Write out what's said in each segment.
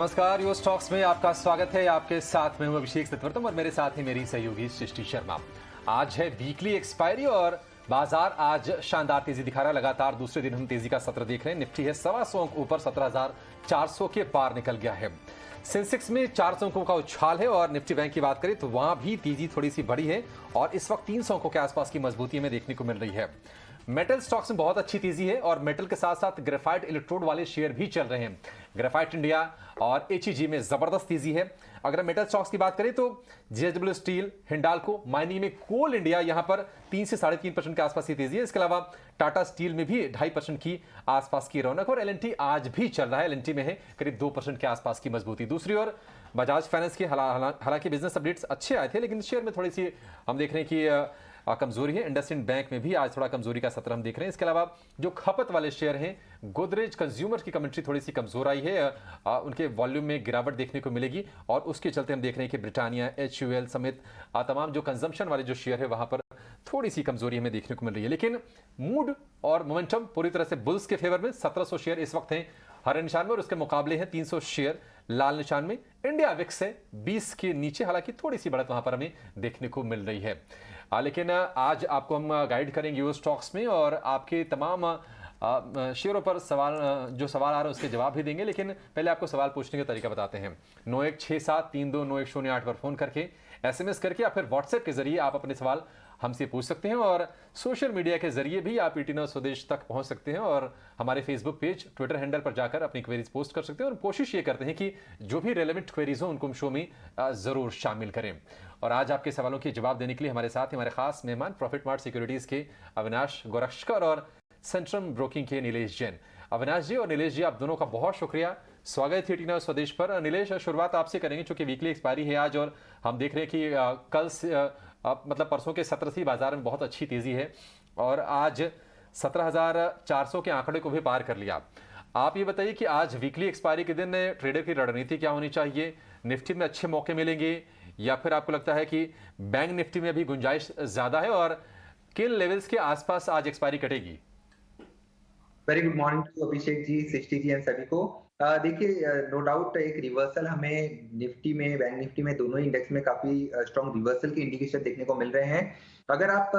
नमस्कार, यो स्टॉक्स में आपका स्वागत है। आपके साथ में हूं अभिषेक सतवर्तम और मेरे साथ ही मेरी सहयोगी सृष्टि शर्मा। आज है वीकली एक्सपायरी और बाजार आज शानदार तेजी दिखा रहा है। लगातार दूसरे दिन हम तेजी का सत्र देख रहे हैं। निफ्टी है 125 अंक ऊपर 17,400 के पार निकल गया है। सेंसेक्स में 400 अंकों का उछाल है और निफ्टी बैंक की बात करें तो वहां भी तेजी थोड़ी सी बढ़ी है और इस वक्त 300 अंकों के आसपास की मजबूती हमें देखने को मिल रही है। मेटल स्टॉक्स में बहुत अच्छी तेजी है और मेटल के साथ साथ ग्रेफाइट इलेक्ट्रोड वाले शेयर भी चल रहे हैं। ग्रेफाइट इंडिया और एचईजी में जबरदस्त तेजी है। अगर मेटल स्टॉक्स की बात करें तो जेएसडब्ल्यू स्टील, हिंडाल्को, माइनिंग में कोल इंडिया यहां पर 3 से 3.5% के आसपास की तेजी है। इसके अलावा टाटा स्टील में भी 2.5% की आसपास की रौनक और एलएनटी आज भी चल रहा है। एलएनटी में है करीब 2% के आसपास की मजबूती। दूसरी ओर बजाज फाइनेंस के हालांकि बिजनेस अपडेट्स अच्छे आए थे लेकिन शेयर में थोड़ी सी हम देख रहे हैं कि कमजोरी है। इंडसइंड बैंक में भी आज थोड़ा कमजोरी का सत्र हम देख रहे हैं। इसके अलावा जो खपत वाले शेयर हैं, गोदरेज कंज्यूमर की कमेंट्री थोड़ी सी कमजोर आई है। उनके वॉल्यूम में गिरावट देखने को मिलेगी और उसके चलते हम देख रहे हैं कि ब्रिटानिया, एचयूएल समेत तमाम जो कंजम्पशन वाले जो शेयर है वहां पर थोड़ी सी कमजोरी हमें देखने को मिल रही है। लेकिन मूड और मोमेंटम पूरी तरह से बुल्स के फेवर में। 1700 शेयर इस वक्त हैं हरे निशान में और उसके मुकाबले हैं 300 शेयर लाल निशान में। इंडिया विक्स है 20 के नीचे, हालांकि थोड़ी सी बढ़त वहां पर हमें देखने को मिल रही है। लेकिन आज आपको हम गाइड करेंगे यूएस स्टॉक्स में और आपके तमाम शेयरों पर जो सवाल आ रहे हैं उसके जवाब भी देंगे। लेकिन पहले आपको सवाल पूछने का तरीका बताते हैं। 9167329108 पर फोन करके, एसएमएस करके या फिर व्हाट्सएप के जरिए आप अपने सवाल हमसे पूछ सकते हैं और सोशल मीडिया के जरिए भी आप ईटी न्यूज़ स्वदेश तक पहुंच सकते हैं और हमारे फेसबुक पेज, ट्विटर हैंडल पर जाकर अपनी क्वेरीज पोस्ट कर सकते हैं। और कोशिश ये करते हैं कि जो भी रेलेवेंट क्वेरीज हो उनको हम शो में जरूर शामिल करें। और आज आपके सवालों के जवाब देने के लिए हमारे साथ हमारे खास मेहमान प्रॉफिट मार्ट सिक्योरिटीज के अविनाश गोरक्षकर और सेंट्रम ब्रोकिंग के नीलेश जैन। अविनाश जी और नीलेश जी, आप दोनों का बहुत शुक्रिया। स्वागत है ईटी न्यूज़ स्वदेश पर। नीलेश, शुरुआत आपसे करेंगे क्योंकि वीकली एक्सपायरी है आज और हम देख रहे हैं कि कल से मतलब परसों के सत्र से बाजार में बहुत अच्छी तेजी है और आज 17,400 के आंकड़े को भी पार कर लिया। आप ये बताइए कि आज वीकली एक्सपायरी के दिन ट्रेडर की रणनीति क्या होनी चाहिए? निफ्टी में अच्छे मौके मिलेंगे या फिर आपको लगता है कि बैंक निफ्टी में भी गुंजाइश ज्यादा है और किन लेवल्स के आसपास आज एक्सपायरी कटेगी? Very good morning to Abhishek ji, Srishti ji and सभी को। देखिए, नो डाउट एक रिवर्सल हमें निफ्टी में, बैंक निफ्टी में, दोनों इंडेक्स में काफी स्ट्रॉन्ग रिवर्सल के इंडिकेशन देखने को मिल रहे हैं। अगर आप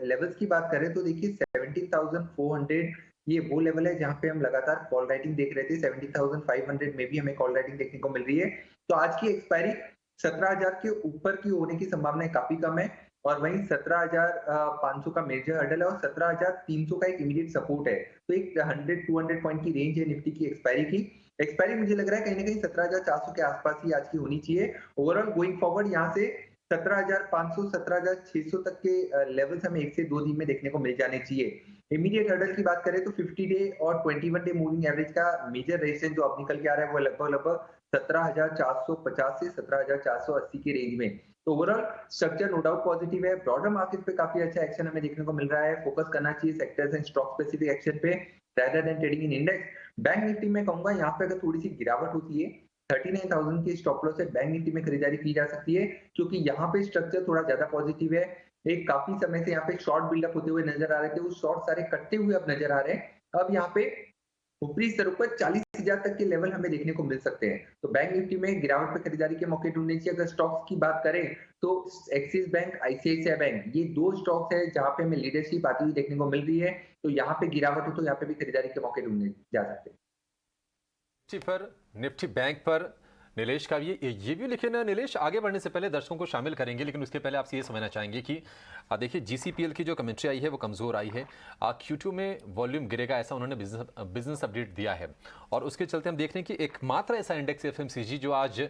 लेवल्स की बात करें तो देखिए 17,400 ये वो लेवल है जहां पे हम लगातार कॉल राइटिंग देख रहे थे। 17,500 में भी हमें कॉल राइटिंग देखने को मिल रही है। तो आज की एक्सपायरी 17,000 के ऊपर की होने की संभावना काफी कम है और वहीं 17,500 का मेजर हर्डल है और 17,300 का एक इमीडिएट सपोर्ट है। तो एक 100-200 पॉइंट की रेंज है निफ्टी की एक्सपायरी की। एक्सपायरी मुझे लग रहा है कहीं ना कहीं 17,400 के आसपास ही आज की होनी चाहिए। ओवरऑल गोइंग फॉरवर्ड यहाँ से 17,500, 17,600 तक के लेवल्स हमें 1 से 2 दिन में देखने को मिल जाने चाहिए। इमीडिएट हर्डल की बात करें तो 50 डे और 21 डे मूविंग एवरेज का मेजर रेजिस्टेंस जो अब निकल के आ रहा है वो लगभग 17,450 से 17,480 की रेंज में। तो overall structure no doubt positive है। ब्रॉडर मार्केट पे काफी अच्छा एक्शन हमें देखने को मिल रहा है। फोकस करना चाहिए sectors and stock specific action पे rather than trading in index. Bank Nifty में कहूंगा यहाँ पे अगर थोड़ी सी गिरावट होती है 39,000 की स्टॉप लॉस से बैंक निफ्टी में खरीदारी की जा सकती है क्योंकि यहाँ पे स्ट्रक्चर थोड़ा ज्यादा पॉजिटिव है। एक काफी समय से यहाँ पे शॉर्ट बिल्डअप होते हुए नजर आ रहे थे, वो शॉर्ट सारे कटते हुए अब नजर आ रहे हैं। अब यहाँ पे ऊपरी स्तरों पर 40,000 तक के लेवल हमें देखने को मिल सकते हैं। तो बैंक निफ्टी में गिरावट पे खरीदारी के मौके ढूंढने चाहिए। अगर स्टॉक्स की बात करें तो एक्सिस बैंक, आईसीआईसीआई बैंक, ये दो स्टॉक्स है जहां पे हमें लीडरशिप आती हुई देखने को मिल रही है। तो यहाँ पे गिरावट हो तो यहाँ पे भी खरीदारी के मौके ढूंढने जा सकते हैं। निफ्टी बैंक पर नीलेश का ये भी लिखे ना। नीलेश, आगे बढ़ने से पहले दर्शकों को शामिल करेंगे लेकिन उसके पहले आपसे ये समझना चाहेंगे कि देखिए जीसीपीएल की जो कमेंट्री आई है वो कमजोर आई है। Q2 में वॉल्यूम गिरेगा ऐसा उन्होंने बिजनेस अपडेट दिया है और उसके चलते हम देख रहे हैं कि एकमात्र ऐसा इंडेक्स एफएमसीजी जो आज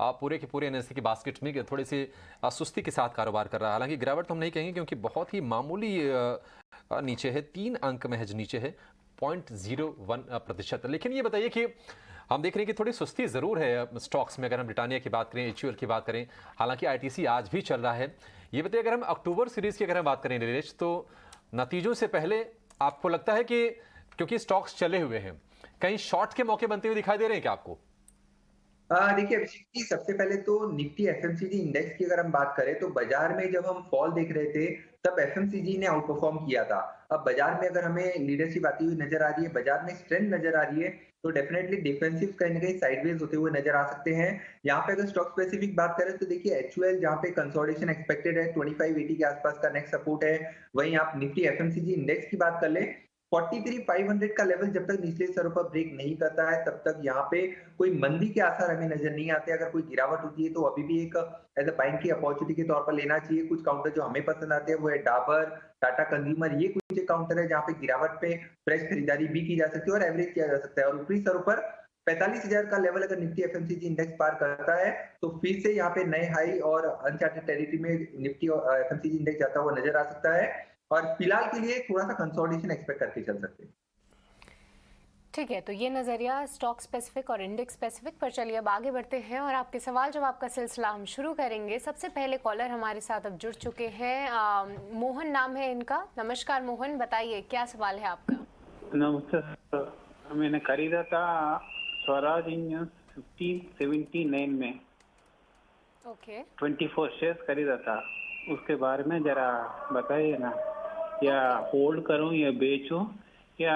पूरे के पूरे एनएससी की बास्केट में थोड़े से सुस्ती के साथ कारोबार कर रहा है। हालांकि गिरावट तो हम नहीं कहेंगे क्योंकि बहुत ही मामूली नीचे है, 3 अंक महज नीचे है, 0.01%। लेकिन ये बताइए कि हम देख रहे हैं कि थोड़ी सुस्ती जरूर है स्टॉक्स में। अगर हम ब्रिटानिया की बात करें, एचयूएल की बात करें, हालांकि आईटीसी आज भी चल रहा है। ये बताइए अगर हम अक्टूबर सीरीज की अगर हम बात करें नीलेश, तो नतीजों से पहले आपको लगता है कि क्योंकि स्टॉक्स चले हुए हैं, कहीं शॉर्ट के मौके बनते हुए दिखाई दे रहे हैं क्या आपको? देखिए अभिषेक जी, सबसे पहले तो निफ्टी एफएमसीजी इंडेक्स की अगर हम बात करें तो बाजार में जब हम फॉल देख रहे थे तब एफएमसीजी ने आउट परफॉर्म किया था। अब बाजार में अगर हमें लीडरशिप आती हुई नजर आ रही है, बाजार में स्ट्रेंथ नजर आ रही है, तो डेफिनेटली डिफेंसिव कहीं न कहीं साइडवेज होते हुए नज़र आ सकते हैं। यहाँ पे अगर स्टॉक स्पेसिफिक बात करें तो देखिए एचयूएल जहाँ पे कंसोलिडेशन एक्सपेक्टेड है 2580 के आसपास का नेक्स्ट सपोर्ट है। वहीं आप निफ्टी एफएमसीजी इंडेक्स की बात कर लें 43,500 का लेवल जब तक निचले स्तरों पर ब्रेक नहीं करता है तब तक यहाँ पे कोई मंदी के आसार हमें नज़र नहीं आते। अगर कोई गिरावट होती है तो अभी भी एक एज़ अ बाइंग की अपॉर्चुनिटी के तौर पर लेना चाहिए। कुछ काउंटर जो हमें पसंद आते हैं वो है डाबर, टाटा कंज्यूमर, ये कुछ एक काउंटर है जहाँ पे गिरावट पे फ्रेश खरीदारी भी की जा सकती है और एवरेज किया जा सकता है। और ऊपरी स्तरों पर 45,000 का लेवल अगर निफ्टी एफएमसीजी इंडेक्स पार करता है तो फिर से यहाँ पे नए हाई और अनचार्टेड टेरिटरी में निफ्टी और एफएमसीजी इंडेक्स जाता हुआ नजर आ सकता है। और फिलहाल के लिए थोड़ा सा कंसोलिडेशन एक्सपेक्ट करके चल सकते हैं। ठीक है, तो ये नज़रिया स्टॉक स्पेसिफिक और इंडेक्स स्पेसिफिक पर। चलिए अब आगे बढ़ते हैं और आपके सवाल जवाब का सिलसिला हम शुरू करेंगे। सबसे पहले कॉलर हमारे साथ अब जुड़ चुके हैं। मोहन नाम है इनका। नमस्कार मोहन, बताइए क्या सवाल है आपका। नमस्ते सर, मैंने खरीदा था स्वराज इंजन 1579 में। ओके 24 शेयर्स खरीदा था, उसके बारे में जरा बताइए ना, या होल्ड करूं या बेचूं या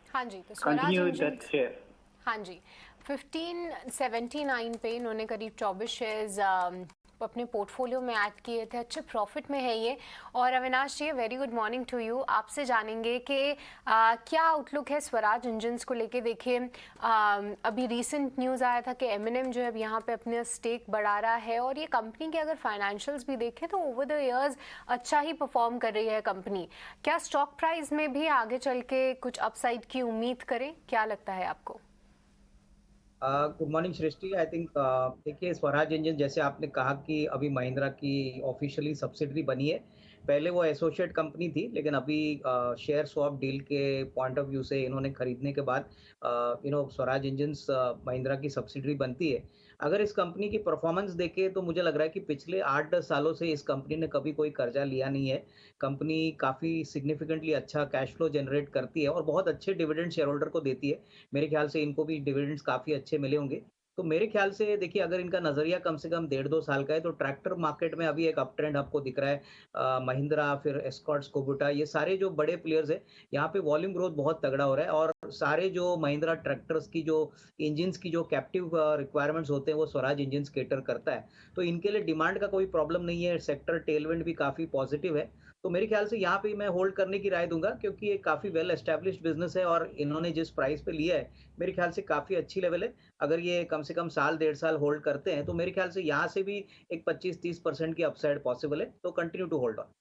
हाँ जी, तो Swaraj continue with engine, that share. हाँ जी, 1579 पे इन्होंने करीब 24 शेयर्स अपने पोर्टफोलियो में ऐड किए थे। अच्छे प्रॉफिट में है ये। और Avinash ji, very good morning to you. आपसे जानेंगे कि क्या आउटलुक है स्वराज इंजन्स को लेके। देखिए अभी रीसेंट न्यूज़ आया था कि एमएनएम जो है अब यहाँ पे अपने स्टेक बढ़ा रहा है और ये कंपनी के अगर फाइनेंशियल्स भी देखें तो ओवर द इयर्स अच्छा ही परफॉर्म कर रही है कंपनी। क्या स्टॉक प्राइस में भी आगे चल के कुछ अपसाइड की उम्मीद करें, क्या लगता है आपको? Good morning Srishti. I think देखिए स्वराज इंजन जैसे आपने कहा कि अभी महिंद्रा की ऑफिशियली सब्सिडरी बनी है। पहले वो एसोसिएट कंपनी थी, लेकिन अभी शेयर स्वैप डील के पॉइंट ऑफ व्यू से इन्होंने खरीदने के बाद स्वराज इंजन्स महिंद्रा की सब्सिडरी बनती है। अगर इस कंपनी की परफॉर्मेंस देखें तो मुझे लग रहा है कि पिछले 8-10 सालों से इस कंपनी ने कभी कोई कर्जा लिया नहीं है। कंपनी काफ़ी सिग्निफिकेंटली अच्छा कैश फ्लो जनरेट करती है और बहुत अच्छे डिविडेंड शेयर होल्डर को देती है। मेरे ख्याल से इनको भी डिविडेंड्स काफ़ी अच्छे मिले होंगे। तो मेरे ख्याल से देखिए अगर इनका नज़रिया कम से कम 1.5-2 साल का है तो ट्रैक्टर मार्केट में अभी एक अप ट्रेंड आपको दिख रहा है। महिंद्रा, फिर एस्कॉर्ट्स, कुबुटा, ये सारे जो बड़े प्लेयर्स हैं, यहाँ पे वॉल्यूम ग्रोथ बहुत तगड़ा हो रहा है और सारे जो महिंद्रा ट्रैक्टर्स की जो इंजन्स की जो कैप्टिव रिक्वायरमेंट्स होते हैं वो स्वराज इंजन्स कैटर करता है। तो इनके लिए डिमांड का कोई प्रॉब्लम नहीं है। सेक्टर टेलविंड भी काफ़ी पॉजिटिव है। तो मेरे ख्याल से यहाँ पे मैं होल्ड करने की राय दूंगा, क्योंकि ये काफ़ी वेल एस्टैब्लिश्ड बिजनेस है और इन्होंने जिस प्राइस पे लिया है मेरे ख्याल से काफ़ी अच्छी लेवल है। अगर ये कम से कम साल 1.5 साल होल्ड करते हैं तो मेरे ख्याल से यहाँ से भी एक 25-30% की अपसाइड पॉसिबल है। तो कंटिन्यू टू होल्ड ऑन।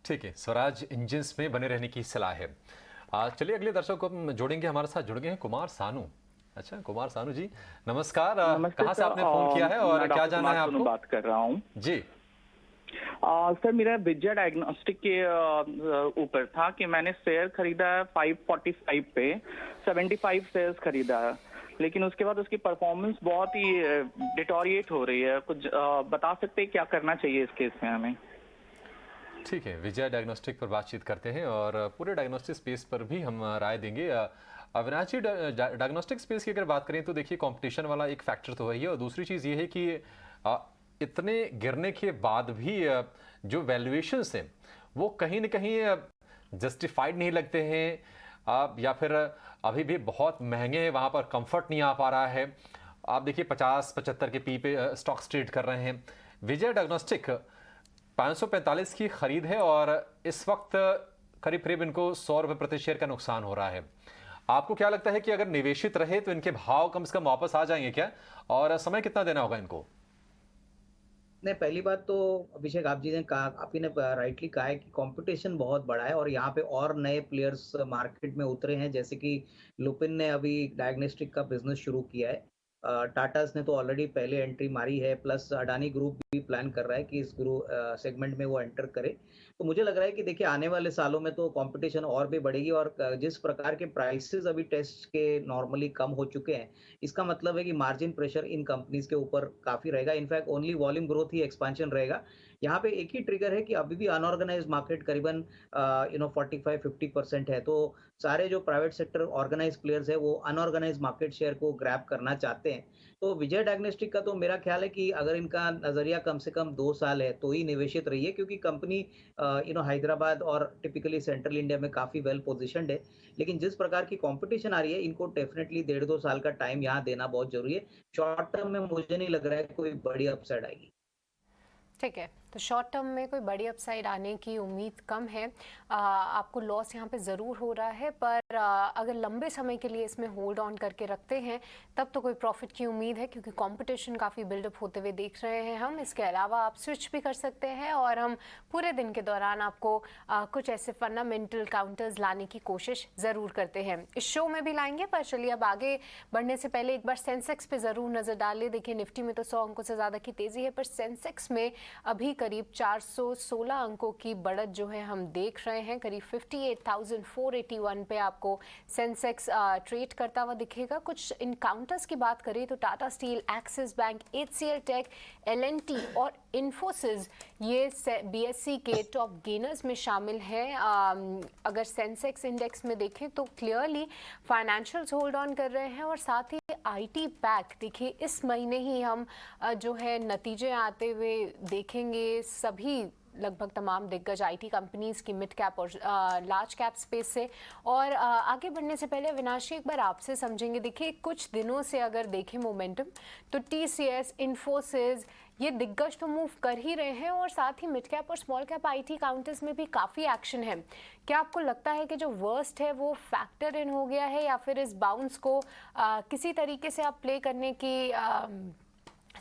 ठीक है, स्वराज इंजन्स में बने रहने की सलाह है। चलिए अगले दर्शक को हम जोड़ेंगे। हमारे साथ जुड़ गए हैं कुमार सानू। अच्छा कुमार सानू जी, नमस्कार। कहाँ से आपने फोन किया है और क्या जानना है आपको? बात कर रहा हूँ जी। सर, मेरा विजय डायग्नोस्टिक के ऊपर था कि मैंने शेयर खरीदा है 545 पे, 75 शेयर्स खरीदा है, लेकिन उसके बाद उसकी परफॉर्मेंस बहुत ही डिटोरिएट हो रही है। कुछ बता सकते हैं क्या करना चाहिए इस केस में हमें? ठीक है, विजय डायग्नोस्टिक पर बातचीत करते हैं और पूरे डायग्नोस्टिक स्पेस पर भी हम राय देंगे। अविनाश जी, डायग्नोस्टिक स्पेस की अगर बात करें तो देखिए कंपटीशन वाला एक फैक्टर तो है ही है और दूसरी चीज़ ये है कि इतने गिरने के बाद भी जो वैल्यूएशंस हैं वो कहीं ना कहीं जस्टिफाइड नहीं लगते हैं, या फिर अभी भी बहुत महंगे हैं, वहाँ पर कंफर्ट नहीं आ पा रहा है। आप देखिए 50-75 के पी पे स्टॉक्स ट्रेड कर रहे हैं। विजय डायग्नोस्टिक 545 की खरीद है और इस वक्त करीब करीब इनको 100 रुपये प्रति शेयर का नुकसान हो रहा है। आपको क्या लगता है कि अगर निवेशित रहे तो इनके भाव कम से कम वापस आ जाएंगे क्या, और समय कितना देना होगा इनको? नहीं, पहली बात तो अभिषेक आप जी ने कहा, आप ही ने राइटली कहा है कि कंपटीशन बहुत बड़ा है और यहाँ पे और नए प्लेयर्स मार्केट में उतरे हैं। जैसे कि लुपिन ने अभी डायग्नोस्टिक का बिजनेस शुरू किया है। टाटास ने तो ऑलरेडी पहले एंट्री मारी है, प्लस अडानी ग्रुप भी प्लान कर रहा है कि इस सेगमेंट में वो एंटर करे। तो मुझे लग रहा है कि देखिए आने वाले सालों में तो कंपटीशन और भी बढ़ेगी और जिस प्रकार के प्राइसेस अभी टेस्ट के नॉर्मली कम हो चुके हैं, इसका मतलब है कि मार्जिन प्रेशर इन कंपनीज के ऊपर काफी रहेगा। इनफैक्ट ओनली वॉल्यूम ग्रोथ ही एक्सपेंशन रहेगा। यहाँ पे एक ही ट्रिगर है कि अभी भी अनऑर्गेनाइज्ड मार्केट करीबन 45-50% है। तो सारे जो प्राइवेट सेक्टर ऑर्गेनाइज्ड प्लेयर्स है वो अनऑर्गेनाइज्ड मार्केट शेयर को ग्रैब करना चाहते हैं। तो विजय डायग्नोस्टिक का तो मेरा ख्याल है कि अगर इनका नजरिया कम से कम 2 साल है तो ही निवेशित रहिए, क्योंकि कंपनी हैदराबाद और टिपिकली सेंट्रल इंडिया में काफी वेल पोजिशनड है। लेकिन जिस प्रकार की कंपटीशन आ रही है, इनको डेफिनेटली 1.5-2 साल का टाइम यहाँ देना बहुत जरूरी है। शॉर्ट टर्म में मुझे नहीं लग रहा है कोई बड़ी अपसाइड आएगी। ठीक है, तो शॉर्ट टर्म में कोई बड़ी अपसाइड आने की उम्मीद कम है। आपको लॉस यहाँ पे ज़रूर हो रहा है, पर अगर लंबे समय के लिए इसमें होल्ड ऑन करके रखते हैं तब तो कोई प्रॉफिट की उम्मीद है, क्योंकि कंपटीशन काफ़ी बिल्डअप होते हुए देख रहे हैं हम। इसके अलावा आप स्विच भी कर सकते हैं और हम पूरे दिन के दौरान आपको कुछ ऐसे फंडामेंटल काउंटर्स लाने की कोशिश ज़रूर करते हैं, इस शो में भी लाएंगे। पर चलिए अब आगे बढ़ने से पहले एक बार सेंसेक्स पे ज़रूर नज़र डाल ले। देखिए निफ्टी में तो 100 अंकों से ज़्यादा की तेज़ी है, पर सेंसेक्स में अभी करीब 416 अंकों की बढ़त जो है हम देख रहे हैं। करीब 58,481 पे आपको सेंसेक्स ट्रेड करता हुआ दिखेगा। कुछ इन काउंटर्स की बात करें तो Tata steel, Axis bank, HCL tech, L&T और इन्फोसिस ये BSE के टॉप गेनर्स में शामिल हैं। अगर सेंसेक्स इंडेक्स में देखें तो क्लियरली फाइनेंशियल्स होल्ड ऑन कर रहे हैं, और साथ ही IT पैक देखिए इस महीने ही हम जो है नतीजे आते हुए देखेंगे। सभी लगभग तमाम दिग्गज IT कंपनीज की मिड कैप और लार्ज कैप स्पेस से। और आगे बढ़ने से पहले अविनाशी एक बार आपसे समझेंगे। देखिए कुछ दिनों से अगर देखें मोमेंटम तो TCS, इन्फोसिस ये दिग्गज तो मूव कर ही रहे हैं, और साथ ही मिड कैप और स्मॉल कैप IT काउंटर्स में भी काफ़ी एक्शन है। क्या आपको लगता है कि जो वर्स्ट है वो फैक्टर इन हो गया है, या फिर इस बाउंस को किसी तरीके से आप प्ले करने की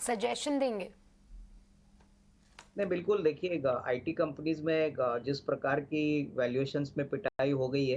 सजेशन देंगे? नहीं, बिल्कुल देखिए IT कंपनीज में जिस प्रकार की वैल्यूएशंस में पिटाई हो गई है,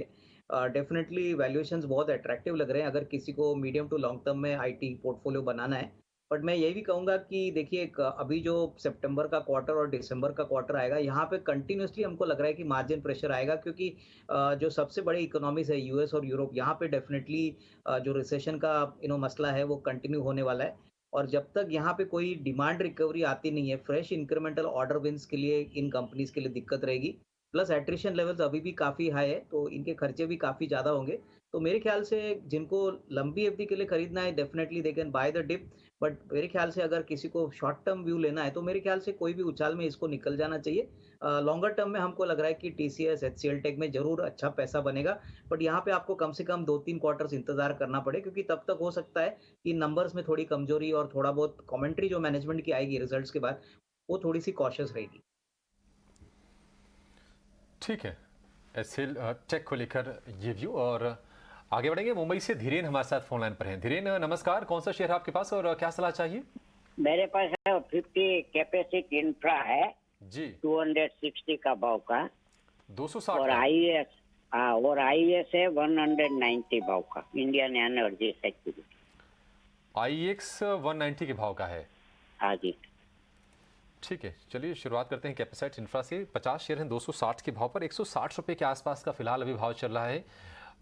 डेफिनेटली वैल्यूएशंस बहुत अट्रैक्टिव लग रहे हैं अगर किसी को मीडियम टू लॉन्ग टर्म में IT पोर्टफोलियो बनाना है। बट मैं ये भी कहूंगा कि देखिए अभी जो सितंबर का क्वार्टर और दिसंबर का क्वार्टर आएगा, यहाँ पे कंटिन्यूसली हमको लग रहा है कि मार्जिन प्रेशर आएगा, क्योंकि जो सबसे बड़ी इकोनॉमीज है US और यूरोप, यहाँ पे डेफिनेटली जो रिसेशन का मसला है वो कंटिन्यू होने वाला है। और जब तक यहाँ पे कोई डिमांड रिकवरी आती नहीं है, फ्रेश इंक्रीमेंटल ऑर्डर विंस के लिए इन कंपनीज के लिए दिक्कत रहेगी। प्लस एट्रिशन लेवल्स अभी भी काफ़ी हाई है, तो इनके खर्चे भी काफ़ी ज़्यादा होंगे। तो मेरे ख्याल से जिनको लंबी अवधि के लिए खरीदना है, definitely they can buy the dip. But मेरे ख्याल से अगर किसी को शॉर्ट टर्म व्यू लेना है तो मेरे ख्याल से कोई भी उछाल में इसको निकल जाना चाहिए। लॉन्गर टर्म में हमको लग रहा है कि TCS, HCL टेक में जरूर अच्छा पैसा बनेगा, बट यहाँ पे आपको कम से कम 2-3 क्वार्टर्स इंतजार करना पड़े, क्योंकि तब तक हो सकता है कि नंबर्स में थोड़ी कमजोरी और थोड़ा बहुत कमेंट्री जो मैनेजमेंट की आएगी रिजल्ट्स के बाद, वो थोड़ी सी कॉशियस रहेगी। ठीक है, HCL टेक को लेकर ये व्यू। और आगे बढ़ेंगे। मुंबई से धीरेन हमारे साथ फोन लाइन पर हैं। धीरेन नमस्कार, कौन सा शेयर है आपके पास और क्या सलाह चाहिए? मेरे पास 50 कैपेसिटी इंफ्रा है जी, 260 का भाव का, 260 और IES है 190 भाव का, इंडियन एनर्जी सिक्योरिटी। IEX 190 के भाव का है। हाँ जी। ठीक है, चलिए शुरुआत करते हैं कैपेसाइट इंफ्रा से। 50 शेयर हैं 260 के भाव पर, 160 रुपये के आसपास का फिलहाल अभी भाव चल रहा है।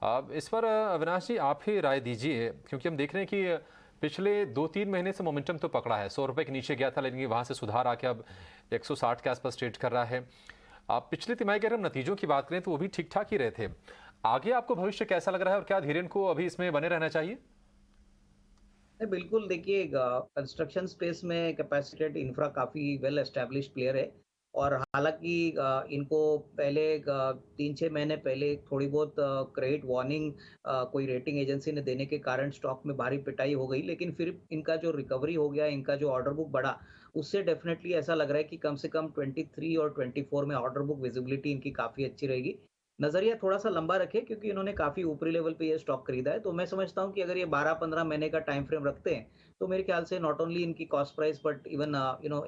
अब इस पर अविनाश जी आप ही राय दीजिए, क्योंकि हम देख रहे हैं कि पिछले 2-3 महीने से मोमेंटम तो पकड़ा है। 100 रुपये के नीचे गया था, लेकिन वहाँ से सुधार आके अब 160 के आसपास ट्रेड कर रहा है। आप पिछले तिमाही के अगर हम नतीजों की बात करें तो वो भी ठीक ठाक ही रहे थे। आगे आपको भविष्य कैसा लग रहा है और क्या धीरेन को अभी इसमें बने रहना चाहिए? बिल्कुल देखिए, कंस्ट्रक्शन स्पेस में कैपेसिटेड इंफ्रा काफ़ी वेल एस्टेब्लिश्ड प्लेयर है, और हालांकि इनको पहले 3-6 महीने पहले थोड़ी बहुत क्रेडिट वार्निंग कोई रेटिंग एजेंसी ने देने के कारण स्टॉक में भारी पिटाई हो गई, लेकिन फिर इनका जो रिकवरी हो गया, इनका जो ऑर्डर बुक बढ़ा, उससे डेफिनेटली ऐसा लग रहा है कि कम से कम 23 और 24 में ऑर्डर बुक विजिबिलिटी इनकी काफ़ी अच्छी रहेगी। नजरिया थोड़ा सा लंबा रखे, क्योंकि इन्होंने काफी ऊपरी लेवल पे ये स्टॉक खरीदा है। तो मैं समझता हूँ कि अगर ये 12-15 महीने का टाइम फ्रेम रखते हैं तो मेरे ख्याल से नॉट ओनली इनकी कॉस्ट प्राइस बट इवन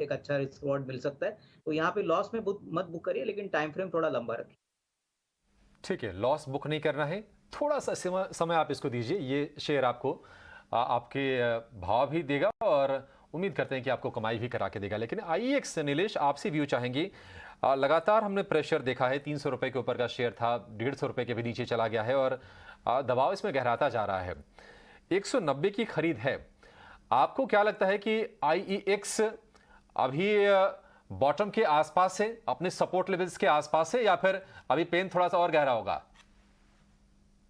एक अच्छा रिस्क रिवॉर्ड मिल सकता है। तो यहाँ पे लॉस में मत बुक करिए, लेकिन टाइम फ्रेम थोड़ा लंबा रखिए। ठीक है, लॉस बुक नहीं करना है, थोड़ा सा समय आप इसको दीजिए। ये शेयर आपको आपके भाव भी देगा और उम्मीद करते हैं कि आपको कमाई भी करा के देगा। लेकिन IEX नीलेश आपसे व्यू चाहेंगे। लगातार हमने प्रेशर देखा है, 300 रुपये के ऊपर का शेयर था, 150 रुपये के भी नीचे चला गया है और दबाव इसमें गहराता जा रहा है। 190 की खरीद है। आपको क्या लगता है कि IEX अभी बॉटम के आसपास है, अपने सपोर्ट लेवल्स के आसपास है, या फिर अभी पेन थोड़ा सा और गहरा होगा?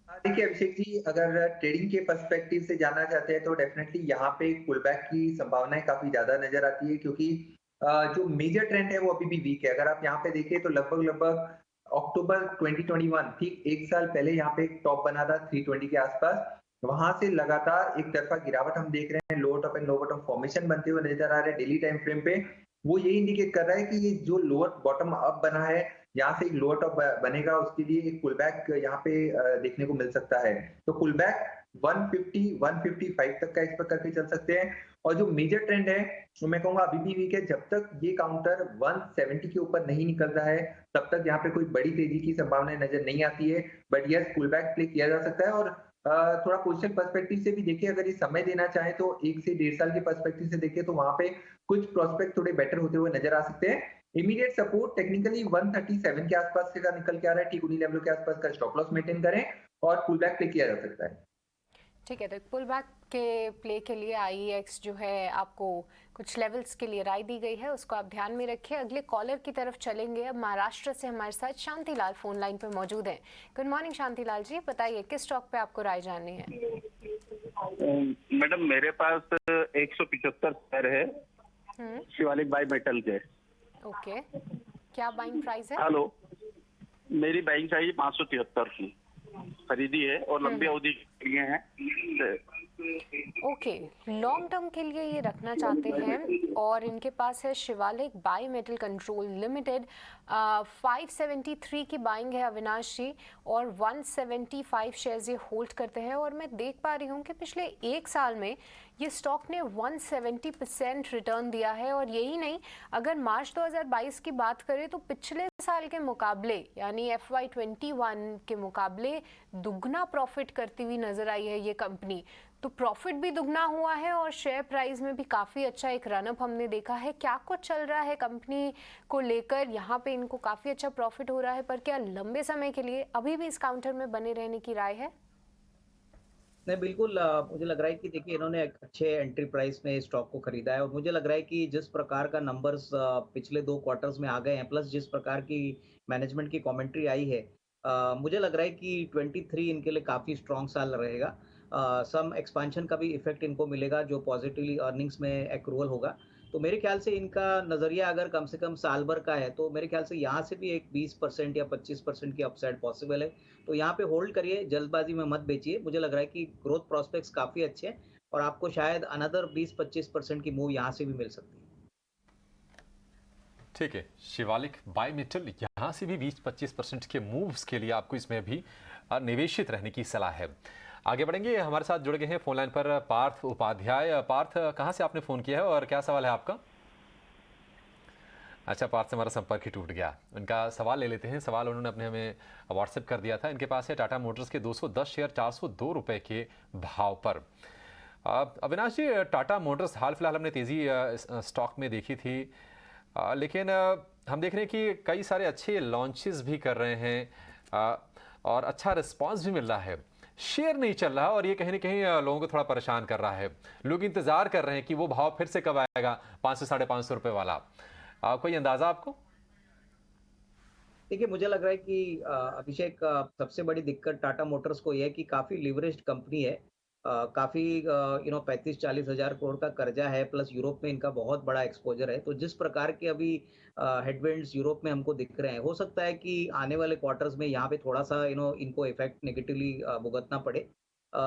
देखिए अभिषेक जी, अगर ट्रेडिंग के पर्सपेक्टिव से जानना चाहते हैं तो डेफिनेटली यहाँ पे एक पुल बैक की संभावनाएं काफी ज्यादा नजर आती है, क्योंकि जो मेजर ट्रेंड है वो अभी भी वीक है। अगर आप यहाँ पे देखें तो लगभग लगभग अक्टूबर 2021, ठीक एक साल पहले यहाँ पे एक टॉप बना था 320 के आसपास। वहां से लगातार एक तरफा गिरावट हम देख रहे हैं, lower top and lower bottom formation बनते हुए नजर आ रहे हैं डेली टाइम फ्रेम पे। वो ये इंडिकेट कर रहा है कि ये जो लोअर बॉटम अप बना है, यहाँ से एक लोअर टॉप बनेगा, उसके लिए एक पुल बैक यहाँ पे देखने को मिल सकता है। तो पुल बैक 150 155 तक का एक्सपेक्ट करके चल सकते हैं। और जो मेजर ट्रेंड है तो मैं कहूंगा अभी भी वीक है। जब तक ये काउंटर 170 के ऊपर नहीं निकलता है तब तक यहाँ पे कोई बड़ी तेजी की संभावना नजर नहीं आती है। But yes, pull back play किया जा सकता है। और थोड़ा पोजिशन पर्सपेक्टिव से भी देखिए, अगर ये समय देना चाहे तो 1 से 1.5 साल के पर्सपेक्टिव से देखिए तो वहां पे कुछ प्रोस्पेक्ट थोड़े बेटर होते हुए नजर आ सकते हैं। इमीडिएट सपोर्ट टेक्निकली 137 के आसपास से का निकल के आ रहा है, ठीक उन्हीं लेवल के आसपास का स्टॉप लॉस मेंटेन करें और पुल बैक प्ले किया जा सकता है। ठीक है, तो पुल बैक के प्ले के लिए IEX जो है आपको कुछ लेवल्स के लिए राय दी गई है, उसको आप ध्यान में रखिए। अगले कॉलर की तरफ चलेंगे। अब महाराष्ट्र से हमारे साथ शांतिलाल फोन लाइन पे मौजूद हैं। गुड मॉर्निंग शांतिलाल जी, बताइए किस स्टॉक पे आपको राय जाननी है? मैडम मेरे पास 175 शेयर है शिवालिक बाई मेटल के। ओके, क्या बाइंग प्राइस है? हेलो, मेरी बाइंग चाहिए 573 की खरीदी है और लंबी अवधि के लिए है। ओके, लॉन्ग टर्म के लिए ये रखना चाहते हैं और इनके पास है Shivalik by metal control limited. 573 की बाइंग है अविनाश जी, और 175 शेयर्स ये होल्ड करते हैं। और मैं देख पा रही हूँ कि पिछले एक साल में ये स्टॉक ने 170% रिटर्न दिया है। और यही नहीं, अगर मार्च 2022 की बात करें तो पिछले साल के मुकाबले यानी FY21 के मुकाबले दुगना प्रॉफिट करती हुई नजर आई है ये कंपनी। तो प्रॉफिट भी दुगना हुआ है और शेयर प्राइस में भी काफ़ी अच्छा एक रनअप हमने देखा है। क्या कुछ चल रहा है कंपनी को लेकर? यहाँ पे इनको काफ़ी अच्छा प्रॉफिट हो रहा है, पर क्या लंबे समय के लिए अभी भी इस काउंटर में बने रहने की राय है? नहीं, बिल्कुल। मुझे लग रहा है कि देखिए इन्होंने एक अच्छे एंट्री प्राइस में स्टॉक को खरीदा है और मुझे लग रहा है कि जिस प्रकार का नंबर्स पिछले 2 क्वार्टर्स में आ गए हैं, प्लस जिस प्रकार की मैनेजमेंट की कमेंट्री आई है, मुझे लग रहा है कि 23 इनके लिए काफ़ी स्ट्रॉन्ग साल रहेगा। सम एक्सपांशन का भी इफेक्ट इनको मिलेगा जो पॉजिटिवली अर्निंग्स में एक्रूवल होगा। तो मेरे ख्याल से इनका नज़रिया अगर कम से कम साल भर का है तो मेरे ख्याल से यहाँ से भी एक 20% या 25% की अपसाइड पॉसिबल है। तो यहाँ पे होल्ड करिए, जल्दबाजी में मत बेचिए। मुझे लग रहा है कि ग्रोथ प्रोस्पेक्ट्स काफ़ी अच्छे हैं और आपको शायद अनदर 20-25% की मूव यहाँ से भी मिल सकती है। ठीक है, शिवालिक बाई मेटल यहाँ से भी 20-25% के मूव्स के लिए आपको इसमें भी निवेशित रहने की सलाह है। आगे बढ़ेंगे, हमारे साथ जुड़ गए हैं फोन लाइन पर पार्थ उपाध्याय। पार्थ, कहाँ से आपने फ़ोन किया है और क्या सवाल है आपका? अच्छा, पार्थ से हमारा संपर्क ही टूट गया। उनका सवाल ले लेते हैं। सवाल उन्होंने अपने हमें व्हाट्सएप कर दिया था। इनके पास है टाटा मोटर्स के 210 शेयर 402 रुपये के भाव पर। अविनाश जी, टाटा मोटर्स हाल फिलहाल हमने तेज़ी स्टॉक में देखी थी, लेकिन हम देख रहे हैं कि कई सारे अच्छे लॉन्चेस भी कर रहे हैं और अच्छा रिस्पांस भी मिल रहा है। शेयर नहीं चल रहा और ये कहीं ना कहीं लोगों को थोड़ा परेशान कर रहा है। लोग इंतजार कर रहे हैं कि वो भाव फिर से कब आएगा 500-550 रुपये वाला। कोई अंदाजा आपको? देखिए, मुझे लग रहा है कि अभिषेक, सबसे बड़ी दिक्कत टाटा मोटर्स को यह है कि काफ़ी लिवरेज्ड कंपनी है। काफ़ी 35-40 हज़ार करोड़ का कर्जा है, प्लस यूरोप में इनका बहुत बड़ा एक्सपोजर है। तो जिस प्रकार के अभी हेडविंड्स यूरोप में हमको दिख रहे हैं, हो सकता है कि आने वाले क्वार्टर्स में यहाँ पे थोड़ा सा इनको इफेक्ट नेगेटिवली भुगतना पड़े।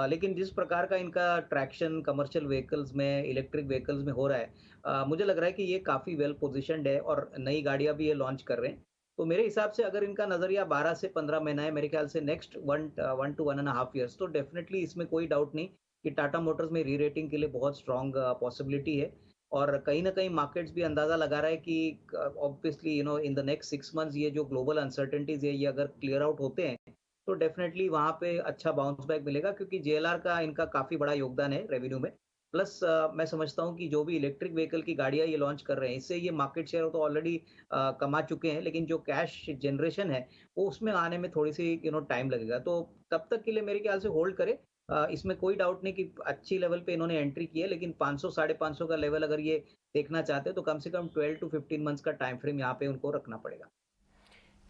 लेकिन जिस प्रकार का इनका ट्रैक्शन कमर्शियल व्हीकल्स में, इलेक्ट्रिक व्हीकल्स में हो रहा है, मुझे लग रहा है कि ये काफ़ी वेल पोजिशनड है और नई गाड़ियाँ भी ये लॉन्च कर रहे हैं। तो मेरे हिसाब से अगर इनका नज़रिया 12 से 15 महीना है, मेरे ख्याल से नेक्स्ट 1 to 1.5 ईयर्स, तो डेफिनेटली इसमें कोई डाउट नहीं कि टाटा मोटर्स में री रेटिंग के लिए बहुत स्ट्रॉन्ग पॉसिबिलिटी है। और कहीं ना कहीं मार्केट्स भी अंदाज़ा लगा रहा है कि obviously in the next 6 months ये जो ग्लोबल अनसर्टेनिटीज है ये अगर क्लियर आउट होते हैं तो डेफिनेटली वहाँ पे अच्छा बाउंस बैक मिलेगा, क्योंकि JLR का इनका काफ़ी बड़ा योगदान है रेवेन्यू में। प्लस मैं समझता हूँ कि जो भी इलेक्ट्रिक व्हीकल की गाड़ियाँ ये लॉन्च कर रहे हैं, इससे ये मार्केट शेयर तो ऑलरेडी कमा चुके हैं, लेकिन जो कैश जनरेशन है वो उसमें आने में थोड़ी सी टाइम लगेगा। तो तब तक के लिए मेरे ख्याल से होल्ड करें इसमें कोई डाउट नहीं कि अच्छी लेवल पे इन्होंने एंट्री की है, लेकिन 500 साढ़े 500 का लेवल अगर ये देखना चाहते हैं तो कम से कम 12 टू 15 मंथ्स का टाइम फ्रेम यहाँ पे उनको रखना पड़ेगा।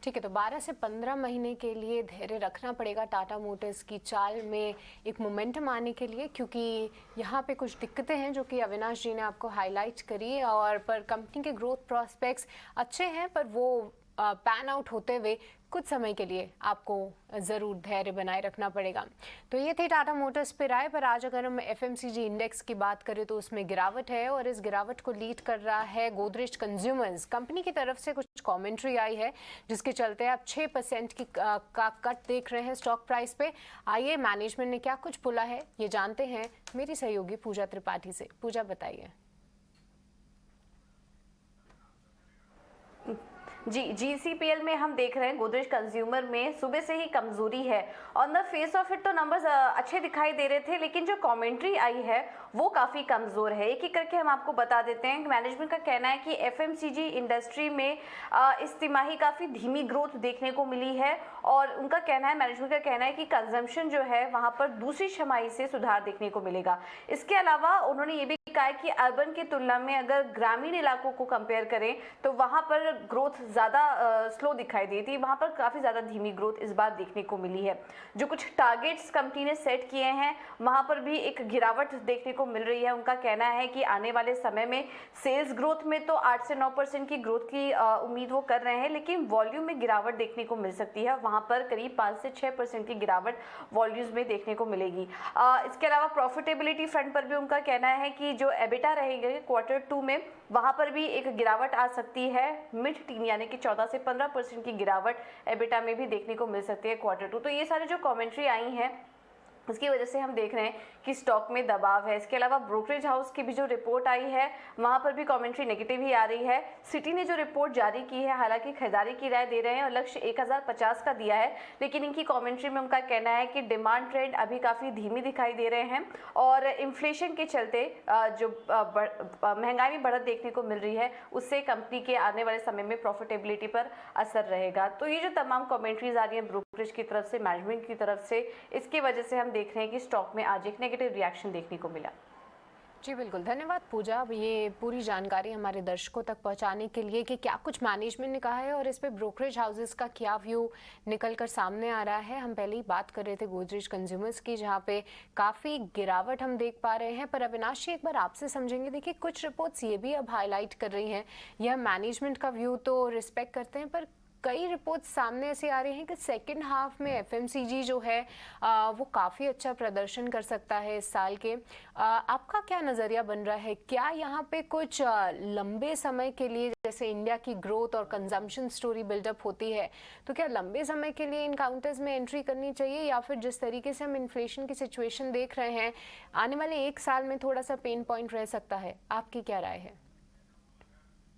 ठीक है, तो 12 से 15 महीने के लिए धैर्य रखना पड़ेगा टाटा मोटर्स की चाल में एक मोमेंटम आने के लिए, क्योंकि यहाँ पे कुछ दिक्कतें हैं जो कि अविनाश जी ने आपको हाईलाइट करी, और पर कंपनी के ग्रोथ प्रॉस्पेक्ट्स अच्छे हैं, पर वो पैन आउट होते हुए कुछ समय के लिए आपको ज़रूर धैर्य बनाए रखना पड़ेगा। तो ये थे टाटा मोटर्स पे राय। पर आज अगर हम एफएमसीजी इंडेक्स की बात करें तो उसमें गिरावट है, और इस गिरावट को लीड कर रहा है गोदरेज कंज्यूमर्स। कंपनी की तरफ से कुछ कमेंट्री आई है जिसके चलते आप 6% का कट देख रहे हैं स्टॉक प्राइस पे। आइए मैनेजमेंट ने क्या कुछ बोला है ये जानते हैं मेरी सहयोगी पूजा त्रिपाठी से। पूजा, बताइए। जी, जीसीपीएल में हम देख रहे हैं गोदरेज कंज्यूमर में सुबह से ही कमजोरी है। On the face of it तो नंबर्स अच्छे दिखाई दे रहे थे, लेकिन जो कमेंट्री आई है वो काफ़ी कमज़ोर है। एक एक करके हम आपको बता देते हैं। मैनेजमेंट का कहना है कि एफएमसीजी इंडस्ट्री में इस तिमाही काफ़ी धीमी ग्रोथ देखने को मिली है, और उनका कहना है, मैनेजमेंट का कहना है कि कंजम्पशन जो है वहाँ पर दूसरी छमाही से सुधार देखने को मिलेगा। इसके अलावा उन्होंने ये भी कहा है कि अर्बन की तुलना में अगर ग्रामीण इलाकों को कंपेयर करें तो वहाँ पर ग्रोथ ज़्यादा स्लो दिखाई दी थी, वहाँ पर काफ़ी ज़्यादा धीमी ग्रोथ इस बार देखने को मिली है। जो कुछ टारगेट्स कंपनी ने सेट किए हैं वहाँ पर भी एक गिरावट देखने को मिल रही है। उनका कहना है कि आने वाले समय में सेल्स ग्रोथ में तो 8 से 9% की ग्रोथ की उम्मीद वो कर रहे हैं, लेकिन वॉल्यूम में गिरावट देखने को मिल सकती है। वहाँ पर करीब 5 से 6% की गिरावट वॉल्यूम्स में देखने को मिलेगी। इसके अलावा प्रॉफिटेबिलिटी फ्रंट पर भी उनका कहना है कि जो एबिटा रहेंगे Q2 में वहाँ पर भी एक गिरावट आ सकती है। मिड टीन यानी कि 14 से 15% की गिरावट एबिटा में भी देखने को मिल सकती है Q2। तो ये सारे जो कमेंट्री आई हैं इसकी वजह से हम देख रहे हैं कि स्टॉक में दबाव है। इसके अलावा ब्रोकरेज हाउस की भी जो रिपोर्ट आई है वहाँ पर भी कमेंट्री नेगेटिव ही आ रही है। सिटी ने जो रिपोर्ट जारी की है, हालांकि खरीदारी की राय दे रहे हैं और लक्ष्य 1050 का दिया है, लेकिन इनकी कमेंट्री में उनका कहना है कि डिमांड ट्रेंड अभी काफ़ी धीमी दिखाई दे रहे हैं, और इन्फ्लेशन के चलते जो महंगाई में बढ़त देखने को मिल रही है उससे कंपनी के आने वाले समय में प्रॉफिटेबिलिटी पर असर रहेगा। तो ये जो तमाम कमेंट्रीज आ रही हैं ब्रोकरेज की तरफ से, मैनेजमेंट की तरफ से, इसकी वजह से हम देख रहे हैं कि स्टॉक में आज एक नेगेटिव रिएक्शन देखने को मिला। जी बिल्कुल, धन्यवाद पूजा। अब ये पूरी जानकारी हमारे दर्शकों तक पहुंचाने के लिए कि क्या कुछ मैनेजमेंट ने कहा है और इस पे ब्रोकरेज हाउसेस का क्या व्यू निकल कर सामने आ रहा है। हम पहले ही बात कर रहे थे गोदरेज कंज्यूमर्स की, जहां पे काफ़ी गिरावट हम देख पा रहे हैं। पर अविनाश जी, एक बार आपसे समझेंगे। देखिए, कुछ रिपोर्ट्स ये भी अब हाईलाइट कर रही हैं, यह मैनेजमेंट का व्यू तो रिस्पेक्ट करते हैं, पर कई रिपोर्ट्स सामने ऐसे आ रही हैं कि सेकेंड हाफ में एफएमसीजी जो है वो काफ़ी अच्छा प्रदर्शन कर सकता है इस साल के। आपका क्या नज़रिया बन रहा है? क्या यहाँ पे कुछ लंबे समय के लिए, जैसे इंडिया की ग्रोथ और कंजम्पशन स्टोरी बिल्डअप होती है, तो क्या लंबे समय के लिए इन काउंटर्स में एंट्री करनी चाहिए, या फिर जिस तरीके से हम इन्फ्लेशन की सिचुएशन देख रहे हैं आने वाले 1 साल में थोड़ा सा पेन पॉइंट रह सकता है? आपकी क्या राय है?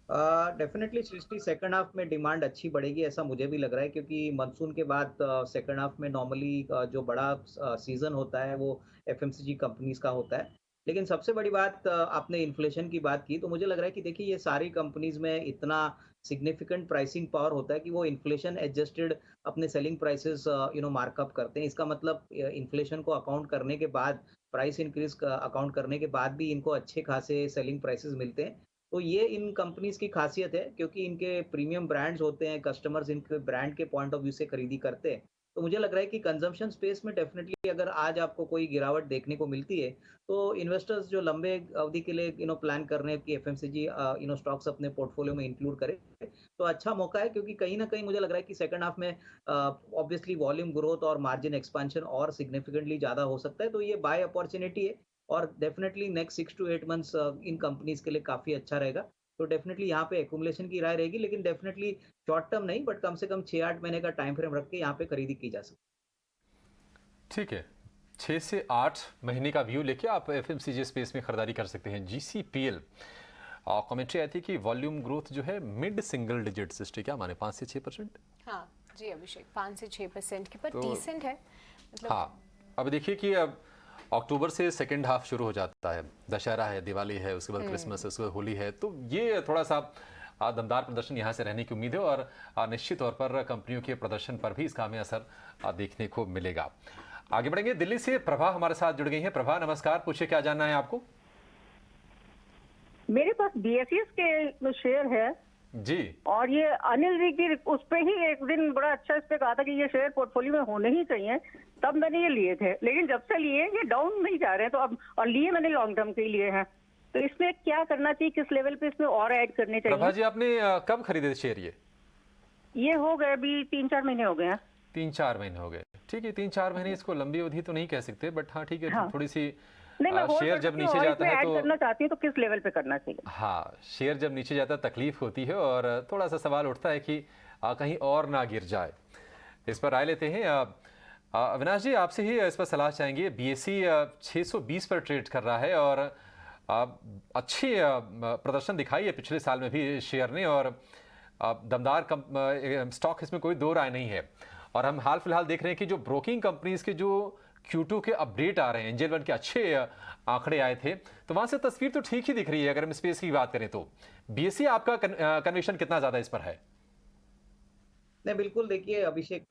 डेफिनेटली सृष्टि, सेकंड हाफ में डिमांड अच्छी बढ़ेगी ऐसा मुझे भी लग रहा है, क्योंकि मानसून के बाद सेकंड हाफ में नॉर्मली जो बड़ा सीजन होता है वो एफएमसीजी कंपनीज का होता है। लेकिन सबसे बड़ी बात, आपने इन्फ्लेशन की बात की, तो मुझे लग रहा है कि देखिए ये सारी कंपनीज में इतना सिग्निफिकेंट प्राइसिंग पावर होता है कि वो इन्फ्लेशन एडजस्टेड अपने सेलिंग प्राइसेस मार्कअप करते हैं। इसका मतलब इन्फ्लेशन को अकाउंट करने के बाद, प्राइस इंक्रीज अकाउंट करने के बाद भी इनको अच्छे खासे सेलिंग प्राइसेस मिलते हैं। तो ये इन कंपनीज की खासियत है, क्योंकि इनके प्रीमियम ब्रांड्स होते हैं, कस्टमर्स इनके ब्रांड के पॉइंट ऑफ व्यू से खरीदी करते हैं। तो मुझे लग रहा है कि कंजम्पशन स्पेस में डेफिनेटली अगर आज आपको कोई गिरावट देखने को मिलती है, तो इन्वेस्टर्स जो लंबे अवधि के लिए प्लान कर रहे हैं कि एफएमसीजी स्टॉक्स अपने पोर्टफोलियो में इंक्लूड करें, तो अच्छा मौका है। क्योंकि कहीं ना कहीं मुझे लग रहा है कि सेकंड हाफ में ऑब्वियसली वॉल्यूम ग्रोथ और मार्जिन एक्सपेंशन और सिग्निफिकेंटली ज़्यादा हो सकता है। तो ये बाय अपॉर्चुनिटी है, और definitely next 6 to 8 months in companies के लिए काफ़ी अच्छा रहेगा। तो डेफिनेटली यहाँ पे एक्यूमुलेशन की राय रहेगी, लेकिन डेफिनेटली शॉर्ट टर्म नहीं, बट कम से कम 6-8 महीने का टाइम फ्रेम रख के यहाँ पे खरीदी की जा सकती। ठीक है, 6 से 8 महीने का व्यू लेके आप एफएमसीजी स्पेस में खरीदारी कर सकते हैं। जीसीपीएल कमेंट्री आई थी कि वॉल्यूम ग्रोथ जो है मिड सिंगल डिजिट सिस्टम, क्या माने 5 से 6%? हाँ जी अभिषेक, 5 से 6% की, पर तो डिसेंट है मतलब। हाँ, अब देखिए कि अब अक्टूबर से सेकेंड हाफ शुरू हो जाता है, दशहरा है, दिवाली है, उसके बाद क्रिसमस है, उसके बाद होली है, तो ये थोड़ा सा दमदार प्रदर्शन यहाँ से रहने की उम्मीद है, और निश्चित तौर पर कंपनियों के प्रदर्शन पर भी इसका हमें असर देखने को मिलेगा। आगे बढ़ेंगे, दिल्ली से प्रभा हमारे साथ जुड़ गई हैं। प्रभा नमस्कार, पूछिए क्या जानना है आपको? मेरे पास बीएसएस के शेयर है जी, और ये अनिल जी की उस पे ही एक दिन बड़ा अच्छा इस पे कहा था कि ये शेयर पोर्टफोलियो में होने ही चाहिए, तब मैंने ये लिए थे। लेकिन जब से लिए ये डाउन नहीं जा रहे हैं, तो अब और लिए मैंने लॉन्ग टर्म के ही लिए हैं, तो इसमें क्या करना चाहिए, किस लेवल पे इसमें और ऐड करने प्रभा चाहिए? जी आपने कब खरीदे थे शेयर? ये हो गए अभी 3-4 महीने हो गए हैं। 3-4 महीने हो गए, ठीक है। 3-4 महीने इसको लंबी अवधि तो नहीं कह सकते, बट हाँ ठीक है, हाँ। थोड़ी सी नहीं, मैं होल्ड शेयर कर जब सकती हूँ नीचे और जाता इसमें है ऐड तो करना चाहती हूँ, तो किस लेवल पे करना चाहिए? हाँ, शेयर जब नीचे जाता है तकलीफ होती है और थोड़ा सा सवाल उठता है कि कहीं और ना गिर जाए। इस पर राय लेते हैं। अविनाश जी आपसे ही इस पर सलाह चाहेंगे। बीएसई 620 पर ट्रेड कर रहा है और अच्छी प्रदर्शन दिखाई है पिछले साल में भी शेयर ने, और दमदार स्टॉक, इसमें कोई दो राय नहीं है। और हम हाल फिलहाल देख रहे हैं कि जो ब्रोकिंग कंपनीज के जो Q2 के अपडेट आ रहे हैं, एंजल वन के अच्छे आंकड़े आए थे, तो वहां से तस्वीर तो ठीक ही दिख रही है। अगर हम स्पेस की बात करें तो बीएसई आपका कन्विक्शन कितना ज्यादा इस पर है? नहीं, बिल्कुल। देखिए अभिषेक,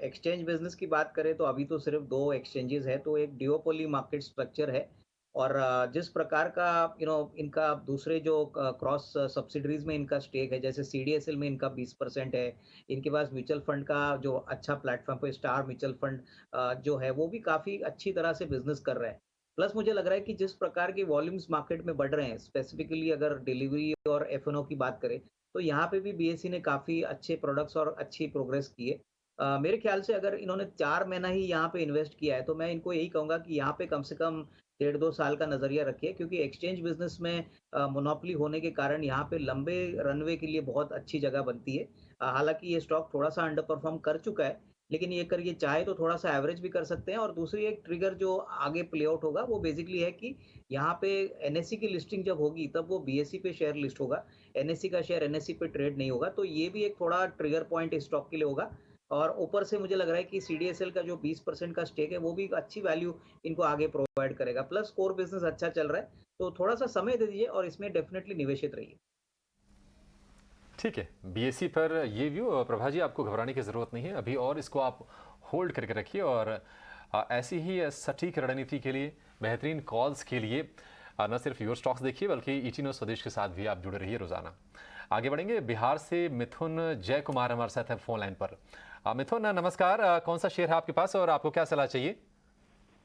एक्सचेंज बिजनेस की बात करें तो अभी तो सिर्फ 2 एक्सचेंजेस है, तो एक डिओपोली मार्केट स्ट्रक्चर है। और जिस प्रकार का इनका दूसरे जो क्रॉस सब्सिडरीज में इनका स्टेक है, जैसे सीडीएसएल में इनका 20% है। इनके पास म्यूचुअल फंड का जो अच्छा प्लेटफॉर्म पे स्टार म्यूचुअल फंड जो है वो भी काफी अच्छी तरह से बिजनेस कर रहा है। प्लस मुझे लग रहा है कि जिस प्रकार के वॉल्यूम्स मार्केट में बढ़ रहे हैं, स्पेसिफिकली अगर डिलीवरी और एफएनओ की बात करें, तो यहाँ पे भी बीएसई ने काफी अच्छे प्रोडक्ट्स और अच्छी प्रोग्रेस की है। मेरे ख्याल से अगर इन्होंने 4 महीना ही यहाँ पे इन्वेस्ट किया है, तो मैं इनको यही कहूंगा कि यहाँ पे कम से कम 1.5-2 साल का नजरिया रखिए, क्योंकि एक्सचेंज बिजनेस में मोनोपोली होने के कारण यहाँ पे लंबे रनवे के लिए बहुत अच्छी जगह बनती है। हालांकि ये स्टॉक थोड़ा सा अंडर परफॉर्म कर चुका है, लेकिन ये अगर ये चाहे तो थोड़ा सा एवरेज भी कर सकते हैं। और दूसरी एक ट्रिगर जो आगे प्ले आउट होगा वो बेसिकली है कि यहाँ पे एनएससी की लिस्टिंग जब होगी तब वो बीएसई पे शेयर लिस्ट होगा, एनएससी का शेयर एनएससी पे ट्रेड नहीं होगा। तो ये भी एक थोड़ा ट्रिगर पॉइंट इस स्टॉक के लिए होगा। और ऊपर से मुझे लग रहा है कि सीडीएसएल का जो 20% का स्टेक है वो भी अच्छी वैल्यू इनको आगे प्रोवाइड करेगा। प्लस कोर बिजनेस अच्छा चल रहा है, तो थोड़ा सा समय दे दीजिए और इसमें डेफिनेटली निवेशित रहिए। ठीक है, बीएसई पर ये व्यू। प्रभा जी आपको घबराने की जरूरत नहीं है अभी, और इसको आप होल्ड करके रखिए। और ऐसी ही सटीक रणनीति के लिए, बेहतरीन कॉल्स के लिए न सिर्फ योर स्टॉक्स देखिए बल्कि ईटीनो स्वदेश के साथ भी आप जुड़े रहिए रोजाना। आगे बढ़ेंगे, बिहार से मिथुन जय कुमार हमारे साथ हैं फोन लाइन पर। मिथुन नमस्कार, कौन सा शेयर है आपके पास और आपको क्या सलाह चाहिए?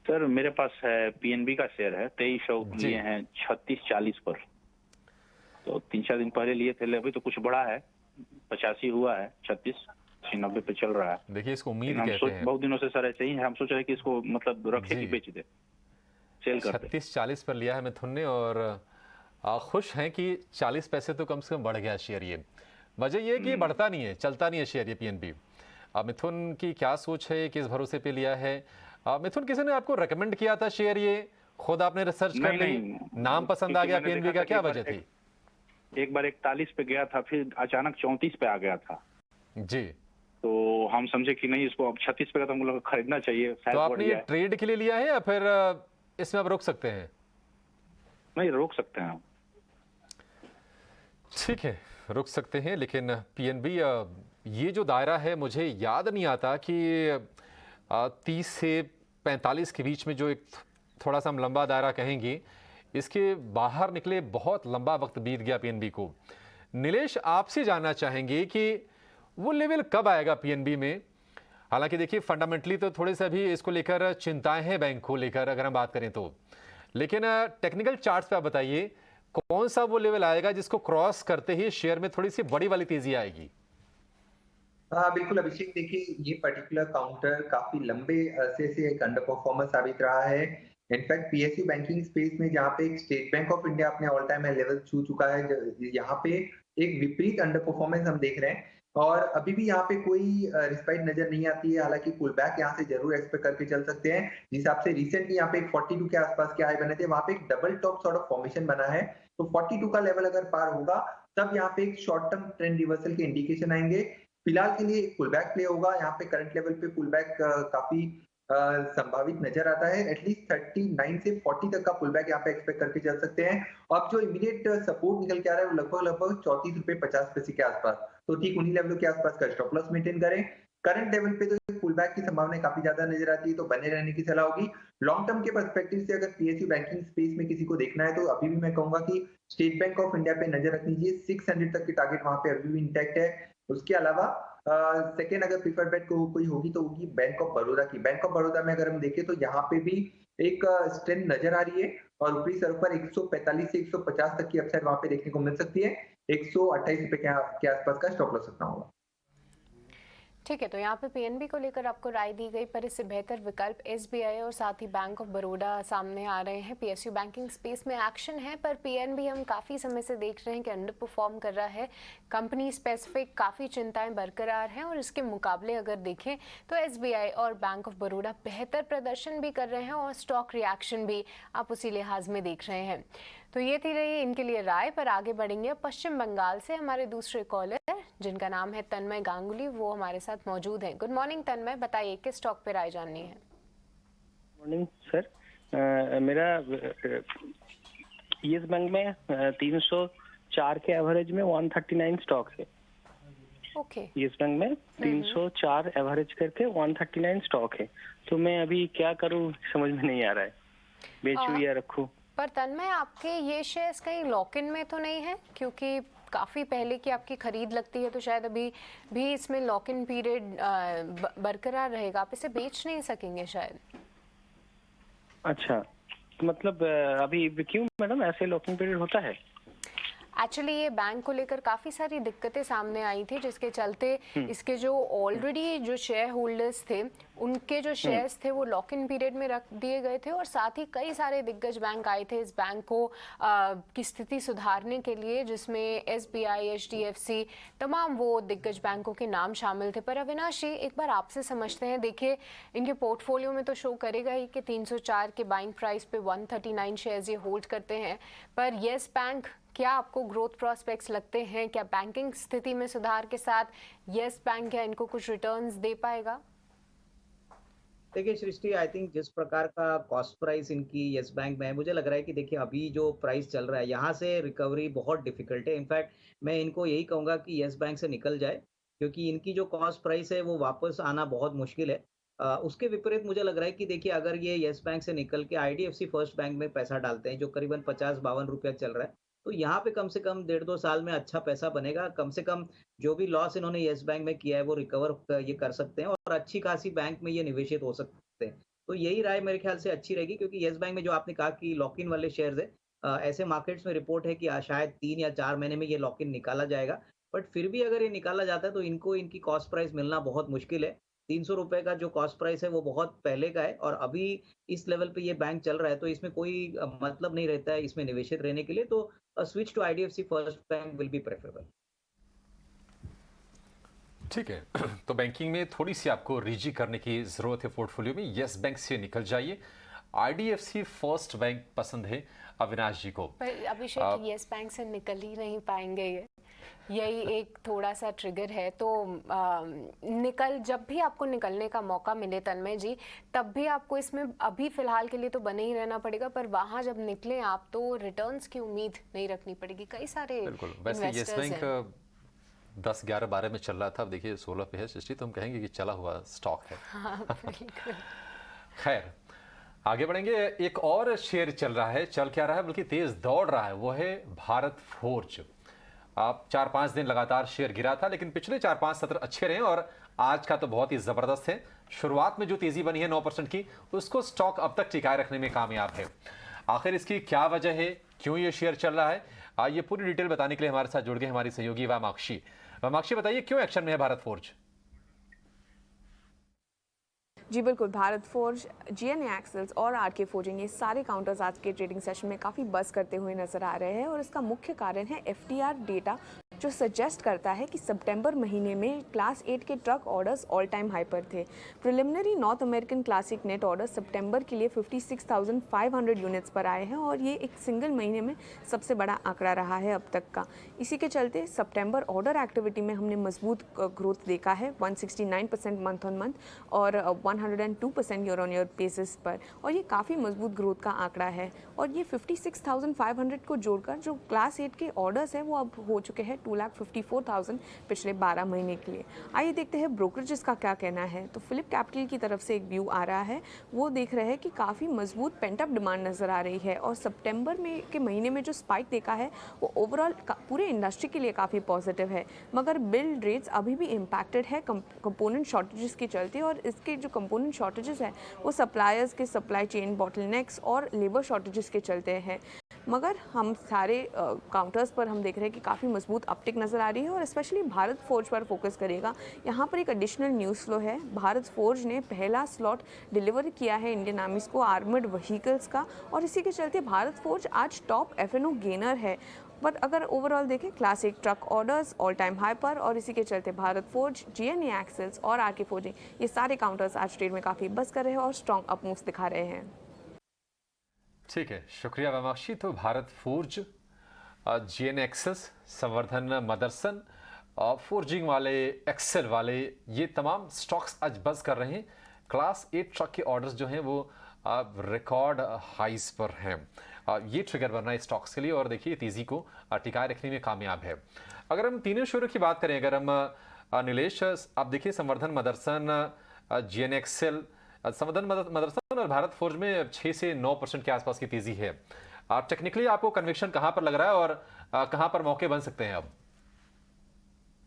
सर मेरे पास है पीएनबी का शेयर है, 2300 लिए हैं 3640 पर। तो 3-4 दिन पहले लिए थे, अभी तो कुछ बढ़ा है, 85 हुआ है, 36-90 पे चल रहा है। देखिए इसको उम्मीद हम कहते हैं। बहुत दिनों से सर ऐसे ही है, हम सोच रहे हैं कि इसको मतलब रखे कि बेच दे, सेल कर दे। 36-40 पर लिया है मिथुन ने और खुश हैं कि 40 पैसे तो कम से कम बढ़ गया शेयर। ये वजह ये है कि बढ़ता नहीं है, चलता नहीं है शेयर ये पीएनबी। मिथुन की क्या सोच है, किस भरोसे पे लिया है? मिथुन किसी ने आपको रेकमेंड किया था शेयर, ये खुद आपने रिसर्च कर ली, नाम पसंद आ गया पीएनबी का, क्या वजह थी? एक बार 41 पे गया था, फिर अचानक 34 पे आ गया था जी। तो हम समझे कि नहीं, इसको अब 36 पे का तो हम लोग खरीदना चाहिए। तो आपने ये ट्रेड के लिए लिया है या फिर इसमें आप रोक सकते हैं? नहीं, रोक सकते हैं। ठीक है, रुक सकते हैं, लेकिन पीएनबी ये जो दायरा है, मुझे याद नहीं आता कि 30 से 45 के बीच में जो एक थोड़ा सा हम लंबा दायरा कहेंगे, इसके बाहर निकले बहुत लंबा वक्त बीत गया पीएनबी को। नीलेश आपसे जानना चाहेंगे कि वो लेवल कब आएगा पीएनबी में? हालांकि देखिए फंडामेंटली तो थोड़े से भी इसको लेकर चिंताएं हैं बैंक को लेकर अगर हम बात करें तो, लेकिन टेक्निकल चार्ट्स पे आप बताइए कौन सा वो लेवल आएगा जिसको क्रॉस करते ही शेयर में थोड़ी सी बड़ी वाली तेजी आएगी? हाँ बिल्कुल अभिषेक, देखिए ये पर्टिकुलर काउंटर काफी लंबे अरसे से एक अंडर परफॉर्मर साबित रहा है। इनफैक्ट पीएसयू बैंकिंग स्पेस में जहाँ पे एक स्टेट बैंक ऑफ इंडिया अपने ऑल टाइम लेवल छू चुका है, यहाँ पे एक विपरीत अंडर परफॉर्मेंस हम देख रहे हैं और अभी भी यहाँ पे कोई रिस्पाइट नजर नहीं आती है। हालांकि पुल बैक यहाँ से जरूर एक्सपेक्ट करके चल सकते हैं। जिस हिसाब से रिसेंटली यहाँ पे 42 के आसपास के हाई बने थे, वहां पे एक double top sort of formation बना है, तो 42 का लेवल अगर पार होगा तब यहाँ पे एक शॉर्ट टर्म ट्रेंड रिवर्सल के इंडिकेशन आएंगे। फिलहाल के लिए पुल बैक प्ले होगा, यहाँ पे करंट लेवल पे पुल बैक काफी संभावित नजर आता है। एटलीस्ट 39 से 40 तक का पुल बैक यहाँ पे एक्सपेक्ट करके चल सकते हैं। अब जो इमीडिएट सपोर्ट निकल के आ रहा है वो लगभग 34 रुपए 50 पैसे के आसपास, तो ठीक उन्हीं लेवलों के आसपास का स्टॉप लॉस मेंटेन करें। करंट लेवल पे तो पुल बैक की संभावना काफी ज्यादा नजर आती है, तो बने रहने की सलाह होगी। लॉन्ग टर्म के पर्सपेक्टिव से अगर पीएसयू बैंकिंग स्पेस में किसी को देखना है तो अभी भी मैं कहूंगा कि स्टेट बैंक ऑफ इंडिया पे नजर रखनी चाहिए। 600 तक की टारगेट वहां पे अभी भी इंटैक्ट है। उसके अलावा सेकेंड अगर प्रीफर्ड बेट को कोई होगी तो होगी बैंक ऑफ बड़ौदा की। बैंक ऑफ बड़ौदा में अगर हम देखें तो यहाँ पे भी एक स्ट्रेंथ नजर आ रही है और ऊपरी सर पर 145 से 150 तक की अपसाइड वहां पे देखने को मिल सकती है। 128 रुपए के आसपास का स्टॉप लॉस रखना होगा। ठीक है, तो यहाँ पे पीएनबी को लेकर आपको राय दी गई, पर इससे बेहतर विकल्प एसबीआई और साथ ही बैंक ऑफ बड़ौदा सामने आ रहे हैं। पीएसयू बैंकिंग स्पेस में एक्शन है, पर पीएनबी हम काफ़ी समय से देख रहे हैं कि अंडर परफॉर्म कर रहा है। कंपनी स्पेसिफिक काफ़ी चिंताएं बरकरार हैं और इसके मुकाबले अगर देखें तो एसबीआई और बैंक ऑफ बड़ौदा बेहतर प्रदर्शन भी कर रहे हैं और स्टॉक रिएक्शन भी आप उसी लिहाज में देख रहे हैं। तो ये थी रही इनके लिए राय, पर आगे बढ़ेंगे पश्चिम बंगाल से हमारे दूसरे कॉलर जिनका नाम है तन्मय गांगुली, वो हमारे साथ मौजूद हैं। गुड मॉर्निंग तन्मय, बताइए किस स्टॉक पे राय जाननी है? मॉर्निंग सर, मेरा येस बैंक में 304 के एवरेज में 139 स्टॉक है। ओके। येस बैंक में 304 एवरेज करके 139 स्टॉक है, तो मैं अभी क्या करूं समझ में नहीं आ रहा है, बेचूं या रखूं। पर तन्मय, आपके ये शेयर्स कहीं लॉक इन में तो नहीं है? क्योंकि काफ़ी पहले की आपकी खरीद लगती है, तो शायद अभी भी इसमें लॉक इन पीरियड बरकरार रहेगा, आप इसे बेच नहीं सकेंगे शायद। अच्छा, मतलब अभी क्यों मैडम ऐसे लॉक इन पीरियड होता है? एक्चुअली ये बैंक को लेकर काफ़ी सारी दिक्कतें सामने आई थी, जिसके चलते इसके जो ऑलरेडी जो शेयर होल्डर्स थे उनके जो शेयर्स थे वो लॉक इन पीरियड में रख दिए गए थे, और साथ ही कई सारे दिग्गज बैंक आए थे इस बैंक को की स्थिति सुधारने के लिए, जिसमें एसबीआई, एचडीएफसी, तमाम वो दिग्गज बैंकों के नाम शामिल थे। पर अविनाश जी, एक बार आपसे समझते हैं, देखिए इनके पोर्टफोलियो में तो शो करेगा ही कि 304 के बाइंग प्राइस पे 139 शेयर्स ये होल्ड करते हैं, पर येस बैंक, क्या आपको ग्रोथ प्रोस्पेक्ट्स लगते हैं? क्या बैंकिंग स्थिति में सुधार के साथ येस बैंक क्या इनको कुछ रिटर्न्स दे पाएगा? देखिए सृष्टि, आई थिंक जिस प्रकार का कॉस्ट प्राइस इनकी येस बैंक में है, मुझे लग रहा है कि देखिए अभी जो प्राइस चल रहा है यहाँ से रिकवरी बहुत डिफिकल्ट है। इनफैक्ट मैं इनको यही कहूंगा कि येस बैंक से निकल जाए, क्योंकि इनकी जो कॉस्ट प्राइस है वो वापस आना बहुत मुश्किल है। उसके विपरीत मुझे लग रहा है कि देखिए अगर ये येस बैंक से निकल के आईडीएफसी फर्स्ट बैंक में पैसा डालते हैं, जो करीबन 50-52 रुपया चल रहा है, तो यहाँ पे कम से कम 1.5-2 साल में अच्छा पैसा बनेगा। कम से कम जो भी लॉस इन्होंने येस बैंक में किया है वो रिकवर ये कर सकते हैं और अच्छी खासी बैंक में ये निवेशित हो सकते हैं। तो यही राय मेरे ख्याल से अच्छी रहेगी, क्योंकि येस बैंक में जो आपने कहा कि लॉक इन वाले शेयर्स है, ऐसे मार्केट्स में रिपोर्ट है कि शायद 3 या 4 महीने में ये लॉक इन निकाला जाएगा, बट फिर भी अगर ये निकाला जाता है तो इनको इनकी कॉस्ट प्राइस मिलना बहुत मुश्किल है। 300 रुपए का जो कॉस्ट प्राइस है वो बहुत पहले का है, और अभी इस लेवल पे ये बैंक चल रहा है, तो इसमें कोई मतलब नहीं रहता है इसमें निवेशित रहने के लिए। तो switch to IDFC First bank will be preferable. ठीक है, तो बैंकिंग में थोड़ी सी आपको रीजी करने की जरूरत है पोर्टफोलियो में। येस बैंक से निकल जाइए, आईडीएफसी फर्स्ट बैंक पसंद है अविनाश जी को। पर अभिषेक, येस बैंक से निकल ही नहीं पाएंगे, यही एक थोड़ा सा ट्रिगर है। तो जब भी आपको निकलने का मौका मिले तन्मय जी, तब भी आपको इसमें अभी फिलहाल के लिए तो बने ही रहना पड़ेगा, पर वहां जब निकले आप तो रिटर्न्स की उम्मीद नहीं रखनी पड़ेगी। कई सारे बिल्कुल, वैसे येस बैंक 10, 11, 12 में चल रहा था, अब देखिए 16 पे है सृष्टि, तो हम कहेंगे कि चला हुआ स्टॉक है। हाँ, खैर, आगे बढ़ेंगे। एक और शेयर चल रहा है, चल क्या रहा है बल्कि तेज दौड़ रहा है, वो है भारत फोर्ज। आप 4-5 दिन लगातार शेयर गिरा था, लेकिन पिछले 4-5 सत्र अच्छे रहे और आज का तो बहुत ही जबरदस्त है। शुरुआत में जो तेजी बनी है 9% की, उसको स्टॉक अब तक टिकाए रखने में कामयाब है। आखिर इसकी क्या वजह है, क्यों ये शेयर चल रहा है, ये पूरी डिटेल बताने के लिए हमारे साथ जुड़ गए हमारी सहयोगी वामाक्षी। वामाक्षी, बताइए क्यों एक्शन में है भारत फोर्ज? जी बिल्कुल, भारत फोर्ज, जीएनए एक्सेल्स और आरके फोर्जिंग, ये सारे काउंटर्स आज के ट्रेडिंग सेशन में काफ़ी बज़ करते हुए नजर आ रहे हैं, और इसका मुख्य कारण है एफटीआर डेटा, जो सजेस्ट करता है कि सितंबर महीने में क्लास 8 के truck orders all time high पर थे। Preliminary North American classic net order सितंबर के लिए 56,500 यूनिट्स पर आए हैं, और ये एक सिंगल महीने में सबसे बड़ा आंकड़ा रहा है अब तक का। इसी के चलते सितंबर ऑर्डर एक्टिविटी में हमने मजबूत ग्रोथ देखा है, 169% मंथ ऑन मंथ और 102% ईयर ऑन ईयर बेसिस पर, और ये काफ़ी मजबूत ग्रोथ का आंकड़ा है। और ये 56,500 को जोड़कर जो क्लास 8 के ऑर्डर्स हैं वो अब हो चुके हैं 2,54,000 पिछले 12 महीने के लिए। आइए देखते हैं ब्रोकरेजेस का क्या कहना है। तो फिलिप कैपिटल की तरफ से एक व्यू आ रहा है, वो देख रहे हैं कि काफ़ी मजबूत पेंटअप डिमांड नज़र आ रही है और सितंबर में के महीने में जो स्पाइक देखा है वो ओवरऑल पूरे इंडस्ट्री के लिए काफ़ी पॉजिटिव है। मगर बिल्ड रेट्स अभी भी इम्पैक्टेड है कंपोनेंट शॉर्टेजेस के चलते, और इसके जो कंपोनेंट शॉर्टेजेस हैं वो सप्लायर्स के सप्लाई चेन बॉटलनेक्स और लेबर शॉर्टेजेस के चलते हैं। मगर हम सारे काउंटर्स पर हम देख रहे हैं कि काफ़ी मजबूत अपटिक नज़र आ रही है, और स्पेशली भारत फोर्ज पर फोकस करेगा। यहाँ पर एक एडिशनल न्यूज़ फ्लो है। भारत फोर्ज ने पहला स्लॉट डिलीवर किया है इंडियन आर्मीज को आर्मर्ड व्हीकल्स का, और इसी के चलते भारत फोर्ज आज टॉप F&O गेनर है। पर अगर ओवरऑल देखें classic truck orders all time high पर, और इसी के चलते भारत फोर्ज, GNA एक्सेल्स और आरके फोर्जिंग ये सारे काउंटर्स आज ट्रेड में काफ़ी बस कर रहे हैं और स्ट्रॉन्ग अप मूव्स दिखा रहे हैं। ठीक है, शुक्रिया वैमाक्षी। तो भारत फोर्ज, GNA एक्सेल्स, संवर्धन मदरसन, फोर्जिंग वाले, एक्सेल वाले, ये तमाम स्टॉक्स आज बज कर रहे हैं। क्लास 8 ट्रक के ऑर्डर्स जो हैं वो रिकॉर्ड हाइज पर हैं। ये ट्रिगर बन रहा है स्टॉक्स के लिए, और देखिए तेजी को टिकाए रखने में कामयाब है। अगर हम तीनों शेयरों की बात करें, अगर हम नीलेश, आप देखिए संवर्धन मदरसन, GNA एक्सेल, संवर्धन मदरसन और भारत फोर्ज में 6 से 9% के आसपास की तेजी है। टेक्निकली आपको कन्विक्शन कहां पर लग रहा है और कहां पर मौके बन सकते हैं अब?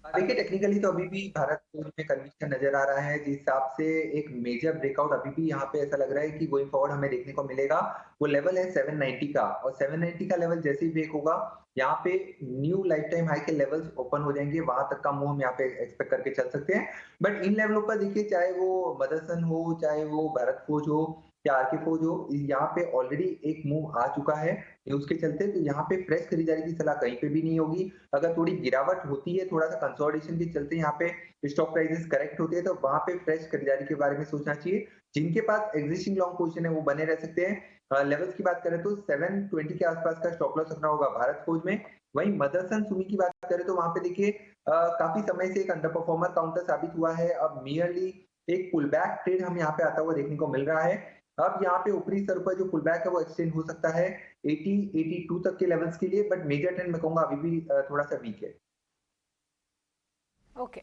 देखिए टेक्निकली तो अभी भी भारत फोर्ज में कन्विक्शन नजर आ रहा है। जिस हिसाब से एक मेजर ब्रेकआउट अभी भी यहाँ पे ऐसा लग रहा है कि गोइंग फॉरवर्ड हमें देखने को मिलेगा। वो लेवल है 790 का, और 790 का लेवल जैसे ही ब्रेक होगा यहाँ पे न्यू लाइफ टाइम हाई के लेवल्स ओपन हो जाएंगे, वहां तक का मूव हम यहाँ पे एक्सपेक्ट करके चल सकते हैं। बट इन लेवलों पर देखिए, चाहे वो मदरसन हो, चाहे वो भारत फोर्ज हो या आरके फोर्ज हो, यहाँ पे ऑलरेडी एक मूव आ चुका है उसके चलते। तो यहाँ पे फ्रेश खरीदारी की सलाह कहीं पे भी नहीं होगी। अगर थोड़ी गिरावट होती है, थोड़ा सा कंसोलिडेशन के चलते यहाँ पे स्टॉक प्राइसेस करेक्ट होते हैं, तो वहां पे फ्रेश खरीदारी के बारे में सोचना चाहिए। जिनके पास एग्जिस्टिंग लॉन्ग पोजीशन है वो बने रह सकते हैं। लेवल्स की बात करें तो 720 के आसपास का स्टॉप लॉस रखना होगा भारत फोर्ज में। वहीं मदरसन सुमी की बात करें तो वहां पे देखिए काफी समय से एक अंडर परफॉर्मर काउंटर साबित हुआ है। अब मियरली एक पुल बैक ट्रेड हम यहाँ पे आता हुआ देखने को मिल रहा है। अब यहाँ पे ऊपरी स्तर पर जो पुल बैक है वो एक्सटेंड हो सकता है 80-82 तक के लेवल्स के लिए, बट मेजर ट्रेंड मैं कहूंगा अभी भी थोड़ा सा वीक है। ओके,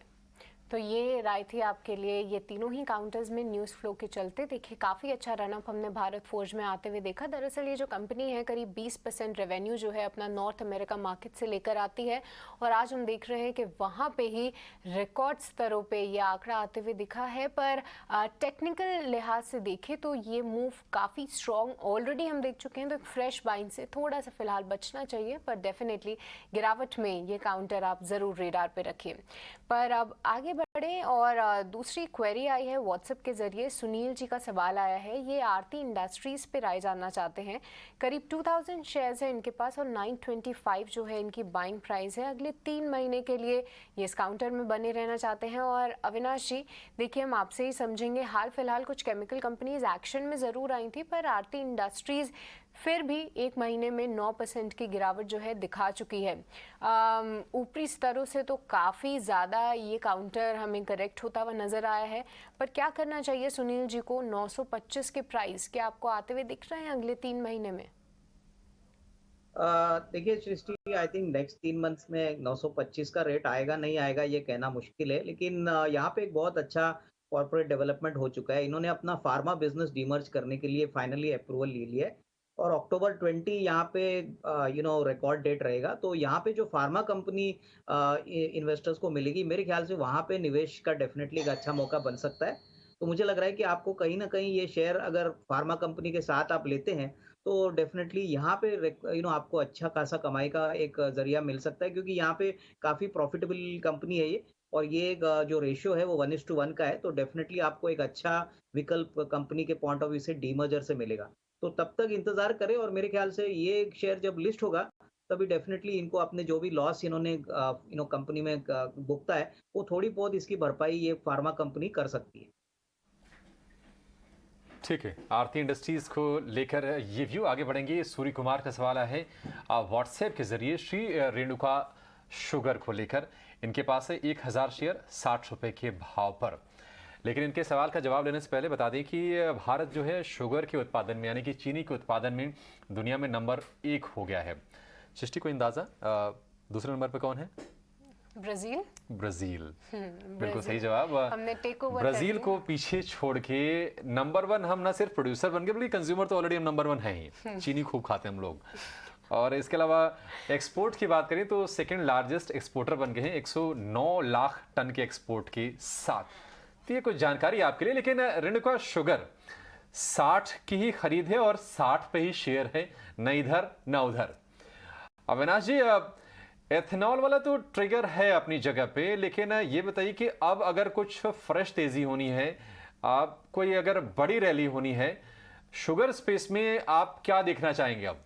तो ये राय थी आपके लिए। ये तीनों ही काउंटर्स में न्यूज़ फ्लो के चलते देखिए काफ़ी अच्छा रनअप हमने भारत फोर्ज में आते हुए देखा। दरअसल ये जो कंपनी है करीब 20% रेवेन्यू जो है अपना नॉर्थ अमेरिका मार्केट से लेकर आती है, और आज हम देख रहे हैं कि वहाँ पे ही रिकॉर्ड स्तरों पे ये आंकड़ा आते हुए दिखा है। पर टेक्निकल लिहाज से देखें तो ये मूव काफ़ी स्ट्रॉन्ग ऑलरेडी हम देख चुके हैं, तो एक फ्रेश बाइंग से थोड़ा सा फिलहाल बचना चाहिए। पर डेफिनेटली गिरावट में ये काउंटर आप ज़रूर रेडार पे रखिए। पर अब आगे बढ़े, और दूसरी क्वेरी आई है व्हाट्सएप के जरिए। सुनील जी का सवाल आया है, ये आरती इंडस्ट्रीज पे राय जानना चाहते हैं। करीब 2000 शेयर्स है इनके पास, और 925 जो है इनकी बाइंग प्राइस है। अगले 3 महीने के लिए ये इस काउंटर में बने रहना चाहते हैं। और अविनाश जी देखिए, हम आपसे ही समझेंगे, हाल फिलहाल कुछ केमिकल कंपनीज एक्शन में ज़रूर आई थी, पर आरती इंडस्ट्रीज फिर भी 1 महीने में 9% की गिरावट जो है दिखा चुकी है। ऊपरी स्तरों से तो काफ़ी ज़्यादा ये काउंटर हमें करेक्ट होता हुआ नज़र आया है। पर क्या करना चाहिए सुनील जी को? 925 के प्राइस क्या आपको आते हुए दिख रहे हैं अगले 3 महीने में? देखिए सृष्टि, आई थिंक नेक्स्ट 3 मंथ्स में 925 का रेट आएगा नहीं आएगा ये कहना मुश्किल है, लेकिन यहाँ पे एक बहुत अच्छा कॉर्पोरेट डेवलपमेंट हो चुका है। इन्होंने अपना फार्मा बिजनेस डीमर्ज करने के लिए फाइनली अप्रूवल ले लिया है, और अक्टूबर 20 यहाँ पे रिकॉर्ड डेट रहेगा। तो यहाँ पे जो फार्मा कंपनी इन्वेस्टर्स को मिलेगी, मेरे ख्याल से वहाँ पे निवेश का डेफिनेटली एक अच्छा मौका बन सकता है। तो मुझे लग रहा है कि आपको कहीं ना कहीं ये शेयर अगर फार्मा कंपनी के साथ आप लेते हैं तो डेफिनेटली यहाँ पे आपको अच्छा खासा कमाई का एक जरिया मिल सकता है, क्योंकि यहाँ पे काफ़ी प्रॉफिटेबल कंपनी है ये, और ये जो रेशियो है वो 1:1 का है। तो डेफिनेटली आपको एक अच्छा विकल्प कंपनी के पॉइंट ऑफ व्यू से डीमर्जर से मिलेगा। तो तब तक इंतजार करें, और मेरे ख्याल से ये शेयर जब लिस्ट होगा तभी डेफिनेटली इनको अपने जो भी लॉस इन्होंने कंपनी में भुगता है वो थोड़ी बहुत इसकी भरपाई ये फार्मा कंपनी कर सकती है। ठीक है, आरती इंडस्ट्रीज को लेकर ये व्यू आगे बढ़ेंगे। सूर्य कुमार का सवाल है व्हाट्सएप के जरिए श्री रेणुका शुगर को लेकर। इनके पास है 1000 शेयर 60 रुपए के भाव पर। लेकिन इनके सवाल का जवाब देने से पहले बता दें कि भारत जो है शुगर के उत्पादन में, यानी कि चीनी के उत्पादन में दुनिया में नंबर 1 हो गया है। सृष्टि को अंदाजा दूसरे नंबर पर कौन है? ब्राजील बिल्कुल सही जवाब। हमने टेक ओवर ब्राजील को पीछे छोड़ के नंबर 1 हम ना सिर्फ प्रोड्यूसर बन गए बल्कि कंज्यूमर तो ऑलरेडी हम नंबर 1 है ही। चीनी खूब खाते हैं हम लोग। और इसके अलावा एक्सपोर्ट की बात करें तो सेकंड लार्जेस्ट एक्सपोर्टर बन गए हैं 109 लाख टन के एक्सपोर्ट के साथ। तो ये कुछ जानकारी आपके लिए। लेकिन रेणुका शुगर 60 की ही खरीद है और 60 पे ही शेयर है, न इधर न उधर। अविनाश जी, एथेनॉल वाला तो ट्रिगर है अपनी जगह पे, लेकिन ये बताइए कि अब अगर कुछ फ्रेश तेजी होनी है, आप कोई अगर बड़ी रैली होनी है शुगर स्पेस में, आप क्या देखना चाहेंगे अब?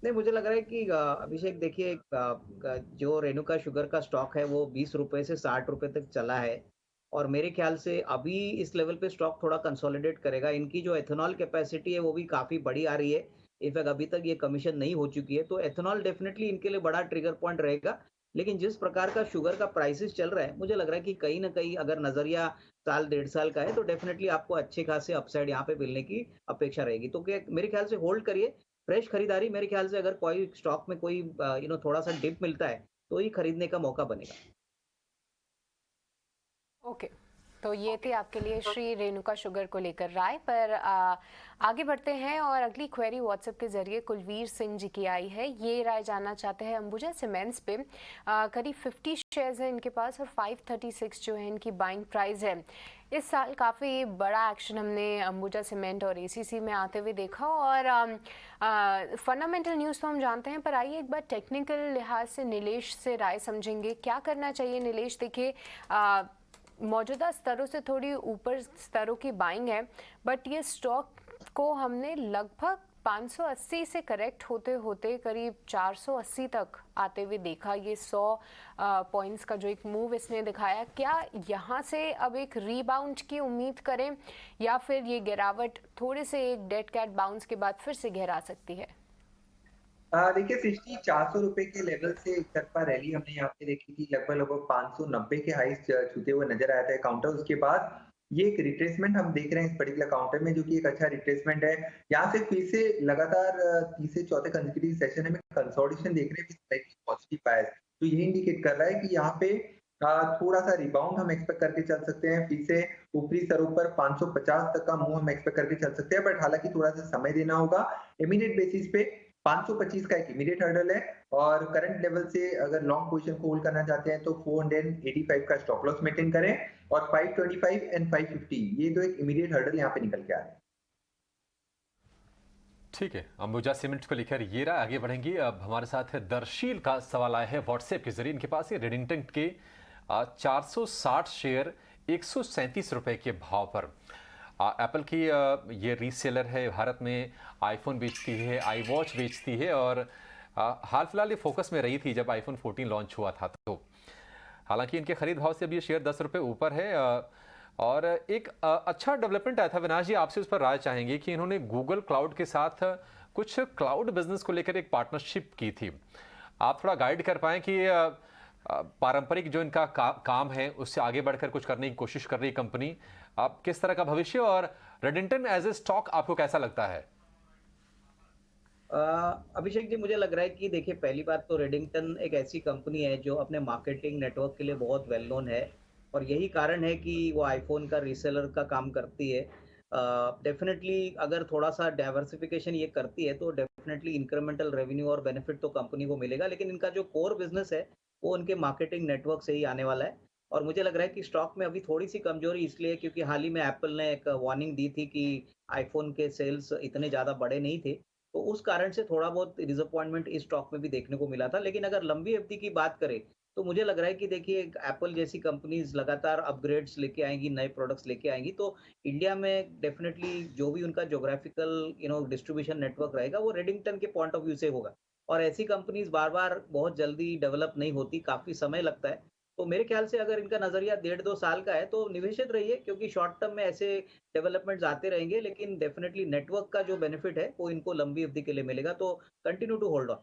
नहीं, मुझे लग रहा है कि अभिषेक देखिए, जो रेणुका शुगर का स्टॉक है वो 20 रुपए से 60 रुपए तक चला है और मेरे ख्याल से अभी इस लेवल पे स्टॉक थोड़ा कंसोलिडेट करेगा। इनकी जो एथेनॉल कैपेसिटी है वो भी काफी बड़ी आ रही है। इनफैक्ट अभी तक ये कमीशन नहीं हो चुकी है, तो एथेनॉल डेफिनेटली इनके लिए बड़ा ट्रिगर पॉइंट रहेगा। लेकिन जिस प्रकार का शुगर का प्राइसेस चल रहा है, मुझे लग रहा है कि कहीं ना कहीं अगर नजरिया साल 1.5 साल का है तो डेफिनेटली आपको अच्छे खासे अपसाइड यहाँ पे मिलने की अपेक्षा रहेगी। तो मेरे ख्याल से होल्ड करिए, फ्रेश खरीदारी। मेरे ख्याल से अगर कोई स्टॉक में कोई थोड़ा सा डिप मिलता है तो ही खरीदने का मौका बनेगा। ओके, तो ये थी आपके लिए श्री रेणुका शुगर को लेकर राय। पर आगे बढ़ते हैं और अगली क्वेरी व्हाट्सएप के जरिए कुलवीर सिंह जी की आई है। ये राय जानना चाहते हैं अंबुजा सीमेंट्स पे। करीब 50 शेयर्स हैं इनके पास और 536 जो है इनकी बाइंग प्राइस है। इस साल काफ़ी बड़ा एक्शन हमने अंबुजा सीमेंट और एसीसी में आते हुए देखा और फंडामेंटल न्यूज़ तो हम जानते हैं, पर आइए एक बार टेक्निकल लिहाज से नीलेश से राय समझेंगे क्या करना चाहिए। नीलेश, देखिए मौजूदा स्तरों से थोड़ी ऊपर स्तरों की बाइंग है, बट ये स्टॉक को हमने लगभग 580 से करेक्ट होते होते करीब 480 तक आते हुए देखा। ये 100 पॉइंट्स का जो एक मूव इसने दिखाया, क्या यहाँ से अब एक रीबाउंड की उम्मीद करें या फिर ये गिरावट थोड़े से एक डेड कैट बाउंस के बाद फिर से गहरा सकती है? देखिए सृष्टि, 400 रुपए के लेवल से एक तरफा रैली हमने यहाँ पे देखी थी। लगभग 590 के हाईस छूते हुए नजर आया था काउंटर। उसके बाद ये एक रिट्रेसमेंट हम देख रहे हैं इस पर्टिकुलर काउंटर में, जो कि एक अच्छा रिट्रेसमेंट है। यहाँ से फिर से लगातार तीसरे चौथे कंसेक्यूटिव सेशन में कंसोलिडेशन देख रहे हैं, पॉजिटिव बायस। तो ये इंडिकेट कर रहा है कि यहाँ पे थोड़ा सा रिबाउंड हम एक्सपेक्ट करके चल सकते हैं। फिर से ऊपरी स्तरों पर 550 तक का मूव हम एक्सपेक्ट करके चल सकते हैं, बट हालांकि थोड़ा सा समय देना होगा। इमीडिएट बेसिस पे 525 का एक इमीडिएट हर्डल है और करंट लेवल से अगर लॉन्ग पोजीशन को होल्ड करना चाहते हैं तो 485 का स्टॉप लॉस मेंटेन करें और 525 एंड 550 ये तो एक इमीडिएट हर्डल यहाँ पे निकल के आ रहे हैं। ठीक है, अंबुजा सीमेंट को लेकर ये रहा। आगे बढ़ेंगे। अब हमारे साथ है दर्शील का सवाल आया है व्हाट्सएप के जरिए। इनके पास ये रेडिंगटन के 460 शेयर 137 रुपए के भाव पर। एप्पल की ये रीसेलर है, भारत में आईफोन बेचती है, आई वॉच बेचती है और हाल फिलहाल ये फोकस में रही थी जब आईफोन 14 लॉन्च हुआ था। तो हालांकि इनके खरीद भाव से अब ये शेयर 10 रुपये ऊपर है। और एक अच्छा डेवलपमेंट आया था। विनाश जी, आपसे उस पर राय चाहेंगे कि इन्होंने गूगल क्लाउड के साथ कुछ क्लाउड बिजनेस को लेकर एक पार्टनरशिप की थी। आप थोड़ा गाइड कर पाएँ कि पारंपरिक जो इनका काम है उससे आगे बढ़कर कुछ करने की कोशिश कर रही कंपनी, आप किस तरह का भविष्य और रेडिंगटन एज ए स्टॉक आपको कैसा लगता है? अभिषेक जी, मुझे लग रहा है कि देखिए, पहली बात तो रेडिंगटन एक ऐसी कंपनी है जो अपने मार्केटिंग नेटवर्क के लिए बहुत वेल नोन है और यही कारण है कि वो आईफोन का रीसेलर का काम करती है। डेफिनेटली अगर थोड़ा सा डाइवर्सिफिकेशन ये करती है तो डेफिनेटली इंक्रीमेंटल रेवेन्यू और बेनिफिट तो कंपनी को मिलेगा, लेकिन इनका जो कोर बिजनेस है वो उनके मार्केटिंग नेटवर्क से ही आने वाला है। और मुझे लग रहा है कि स्टॉक में अभी थोड़ी सी कमजोरी इसलिए क्योंकि हाल ही में एप्पल ने एक वार्निंग दी थी कि आईफोन के सेल्स इतने ज़्यादा बड़े नहीं थे, तो उस कारण से थोड़ा बहुत डिसअपॉइंटमेंट इस स्टॉक में भी देखने को मिला था। लेकिन अगर लंबी अवधि की बात करें तो मुझे लग रहा है कि देखिए, एप्पल जैसी कंपनीज लगातार अपग्रेड्स लेके आएंगी, नए प्रोडक्ट्स लेके आएंगी, तो इंडिया में डेफिनेटली जो भी उनका ज्योग्राफिकल डिस्ट्रीब्यूशन नेटवर्क रहेगा वो रेडिंगटन के पॉइंट ऑफ व्यू से होगा। और ऐसी कंपनीज बार बार बहुत जल्दी डेवलप नहीं होती, काफ़ी समय लगता है। तो मेरे ख्याल से अगर इनका नज़रिया 1.5-2 साल का है तो निवेशित रहिए, क्योंकि शॉर्ट टर्म में ऐसे डेवलपमेंट्स आते रहेंगे, लेकिन डेफिनेटली नेटवर्क का जो बेनिफिट है वो इनको लंबी अवधि के लिए मिलेगा। तो कंटिन्यू टू होल्ड ऑन।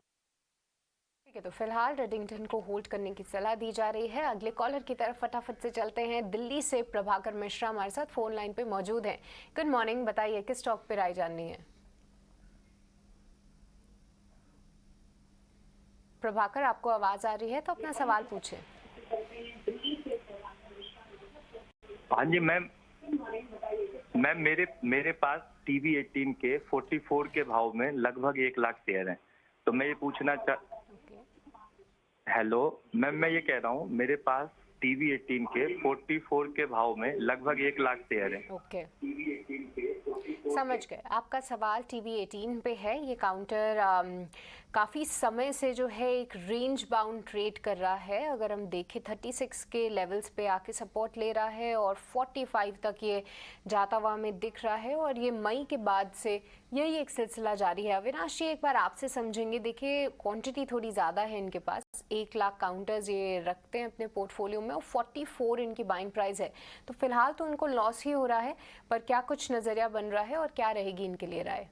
ठीक है, तो फिलहाल रेडिंगटन को होल्ड करने की सलाह दी जा रही है। अगले कॉलर की तरफ फटाफट से चलते हैं। दिल्ली से प्रभाकर मिश्रा हमारे साथ फोन लाइन पे मौजूद हैं। गुड मॉर्निंग, बताइए किस स्टॉक पे राय जाननी है? प्रभाकर, आपको आवाज आ रही है तो अपना सवाल पूछें। हाँ जी मैम, मेरे पास TV18 के 44 के भाव में लगभग 1 लाख शेयर हैं। तो मैं ये पूछना हेलो मैम, मैं ये कह रहा हूँ मेरे पास TV18 के 44 के भाव में लगभग 1 लाख शेयर हैं। ओके, समझ गए। आपका सवाल TV18 पे है। ये काउंटर काफ़ी समय से जो है एक रेंज बाउंड ट्रेड कर रहा है। अगर हम देखें 36 के लेवल्स पे आके सपोर्ट ले रहा है और 45 तक ये जाता हुआ हमें दिख रहा है, और ये मई के बाद से यही एक सिलसिला जारी है। अविनाश जी, एक बार आपसे समझेंगे। देखिए, क्वांटिटी थोड़ी ज़्यादा है इनके पास, 1 लाख काउंटर्स ये रखते हैं अपने पोर्टफोलियो में और 44 इनकी बाइंग प्राइस है। तो फिलहाल तो उनको लॉस ही हो रहा है, पर क्या कुछ नज़रिया बन रहा है और क्या रहेगी इनके लिए राय?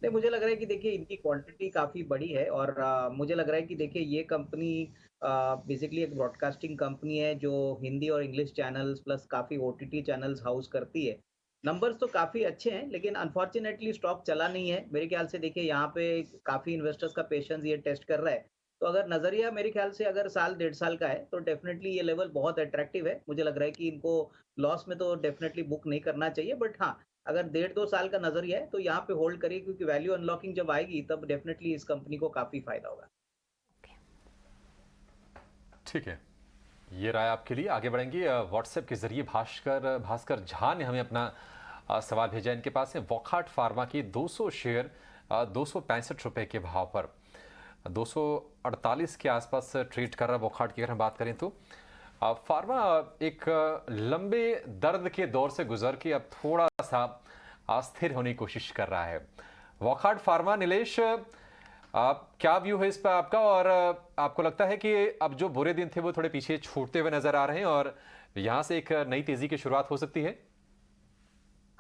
नहीं, मुझे लग रहा है कि देखिए इनकी क्वांटिटी काफ़ी बड़ी है, और मुझे लग रहा है कि देखिए ये कंपनी बेसिकली एक ब्रॉडकास्टिंग कंपनी है जो हिंदी और इंग्लिश चैनल्स प्लस काफ़ी OTT चैनल्स हाउस करती है। नंबर्स तो काफ़ी अच्छे हैं, लेकिन अनफॉर्चुनेटली स्टॉक चला नहीं है। मेरे ख्याल से देखिए यहाँ पे काफ़ी इन्वेस्टर्स का पेशेंस ये टेस्ट कर रहा है। तो अगर नज़रिया मेरे ख्याल से अगर साल 1.5 साल का है तो डेफिनेटली ये लेवल बहुत अट्रैक्टिव है। मुझे लग रहा है कि इनको लॉस में तो डेफिनेटली बुक नहीं करना चाहिए, बट हाँ, अगर 1.5-2 साल का नजरिया है तो यहाँ पे होल्ड करिए, क्योंकि वैल्यू अनलॉकिंग जब आएगी तब डेफिनेटली इस कंपनी को काफी फायदा होगा। ठीक है, ये राय आपके लिए। आगे बढ़ेंगे। व्हाट्सएप के जरिए भास्कर झा ने हमें अपना सवाल भेजा। इनके पास है वॉकहार्ट फार्मा की 200 शेयर 265 रुपए के भाव पर 248 के आसपास ट्रेड कर रहा है वॉकहार्ट की। अगर हम बात करें तो फार्मा एक लंबे दर्द के दौर से गुजर के अब थोड़ा सा अस्थिर होने की कोशिश कर रहा है वॉकहार्ट फार्मा। नीलेश, क्या व्यू है इस पर आपका, और आपको लगता है कि अब जो बुरे दिन थे वो थोड़े पीछे छूटते हुए नजर आ रहे हैं और यहां से एक नई तेजी की शुरुआत हो सकती है?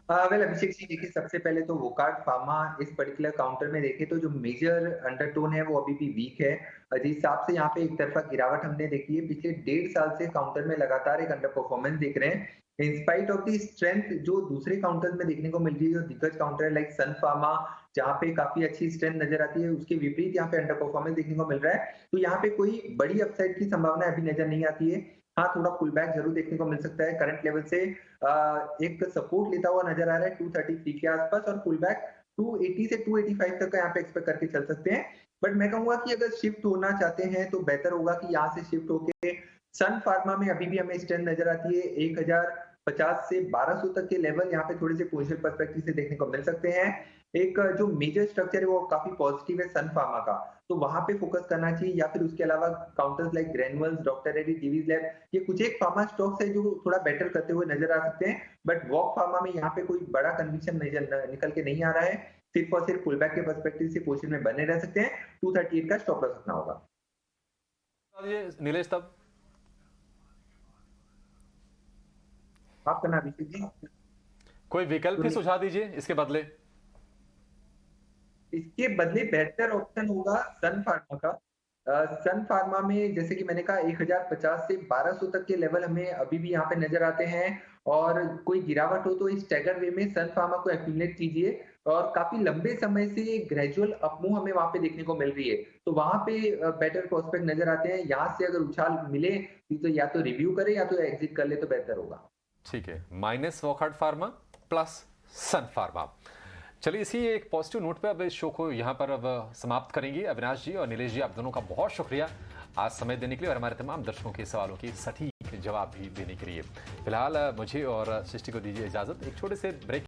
वेल अभिषेक जी, देखिए सबसे पहले तो वोकार्ट फार्मा इस पर्टिकुलर काउंटर में देखें तो जो मेजर अंडरटोन है वो अभी भी वीक है। जिस हिसाब से यहाँ पे एक तरफा गिरावट हमने देखी है, पिछले 1.5 साल से काउंटर में लगातार एक अंडर परफॉर्मेंस देख रहे हैं। In spite of the strength जो दूसरे काउंटर्स में देखने को मिल रही है, जो दिग्गज काउंटर है लाइक सन फार्मा जहाँ पे काफी अच्छी स्ट्रेंथ नजर आती है, उसके विपरीत यहाँ पे अंडर परफॉर्मेंस देखने को मिल रहा है। तो यहाँ पे कोई बड़ी अपसाइड की संभावना अभी नजर नहीं आती है। हाँ, थोड़ा पुल बैक जरूर देखने को मिल सकता है। करंट लेवल से एक सपोर्ट लेता हुआ नजर आ रहा है 233 के आसपास, और पुल बैक 280 से 285 तक का यहाँ पे एक्सपेक्ट करके चल सकते हैं। बट मैं कहूंगा कि अगर शिफ्ट होना चाहते हैं तो बेहतर होगा कि यहाँ से शिफ्ट होके सन फार्मा में अभी भी हमें स्ट्रेंथ नजर आती है। 1050 से 1200 तक के लेवल यहाँ पे थोड़े से पोजिशनल पर्सपेक्टिव से देखने को मिल सकते हैं। एक जो मेजर स्ट्रक्चर है वो काफी पॉजिटिव है सन फार्मा का, तो वहां पे फोकस करना चाहिए। या फिर उसके अलावा counters like Granules, doctor Reddy, Divi's lab, ये कुछ एक फार्मा स्टॉक्स है जो थोड़ा बेटर करते हुए नजर आ सकते हैं। बट वॉक फार्मा में यहाँ पे कोई बड़ा कन्विक्शन निकल के नहीं आ रहा है। सिर्फ और सिर्फ पुल बैक के पर्सपेक्टिव से पोजीशन में बने रह सकते हैं। 238 का स्टॉप लॉस रखना होगा। नीलेश, तब आपका नाम अभिषेक जी, कोई विकल्प ही सुझा दीजिए इसके बदले। इसके बदले बेहतर ऑप्शन होगा सन फार्मा का। सन फार्मा में जैसे कि मैंने कहा 1050 से 1200 तक के लेवल हमें अभी भी यहाँ पे नजर आते हैं, और कोई गिरावट हो तो इस स्टैगर वे में सन फार्मा को एक्यूमुलेट कीजिए। और काफी लंबे समय से ग्रेजुअल अपमूव हमें वहां पे देखने को मिल रही है, तो वहां पे बेटर प्रोस्पेक्ट नजर आते हैं। यहाँ से अगर उछाल मिले तो या तो रिव्यू करे या तो एग्जिट कर ले तो बेहतर होगा। ठीक है, माइनस वॉकहार्ट फार्मा प्लस सन फार्मा। चलिए, इसी एक पॉजिटिव नोट पे अब इस शो को यहाँ पर अब समाप्त करेंगे। अविनाश जी और नीलेश जी, आप दोनों का बहुत शुक्रिया आज समय देने के लिए और हमारे तमाम दर्शकों के सवालों की सटीक जवाब भी देने के लिए। फिलहाल मुझे और सृष्टि को दीजिए इजाजत। एक छोटे से ब्रेक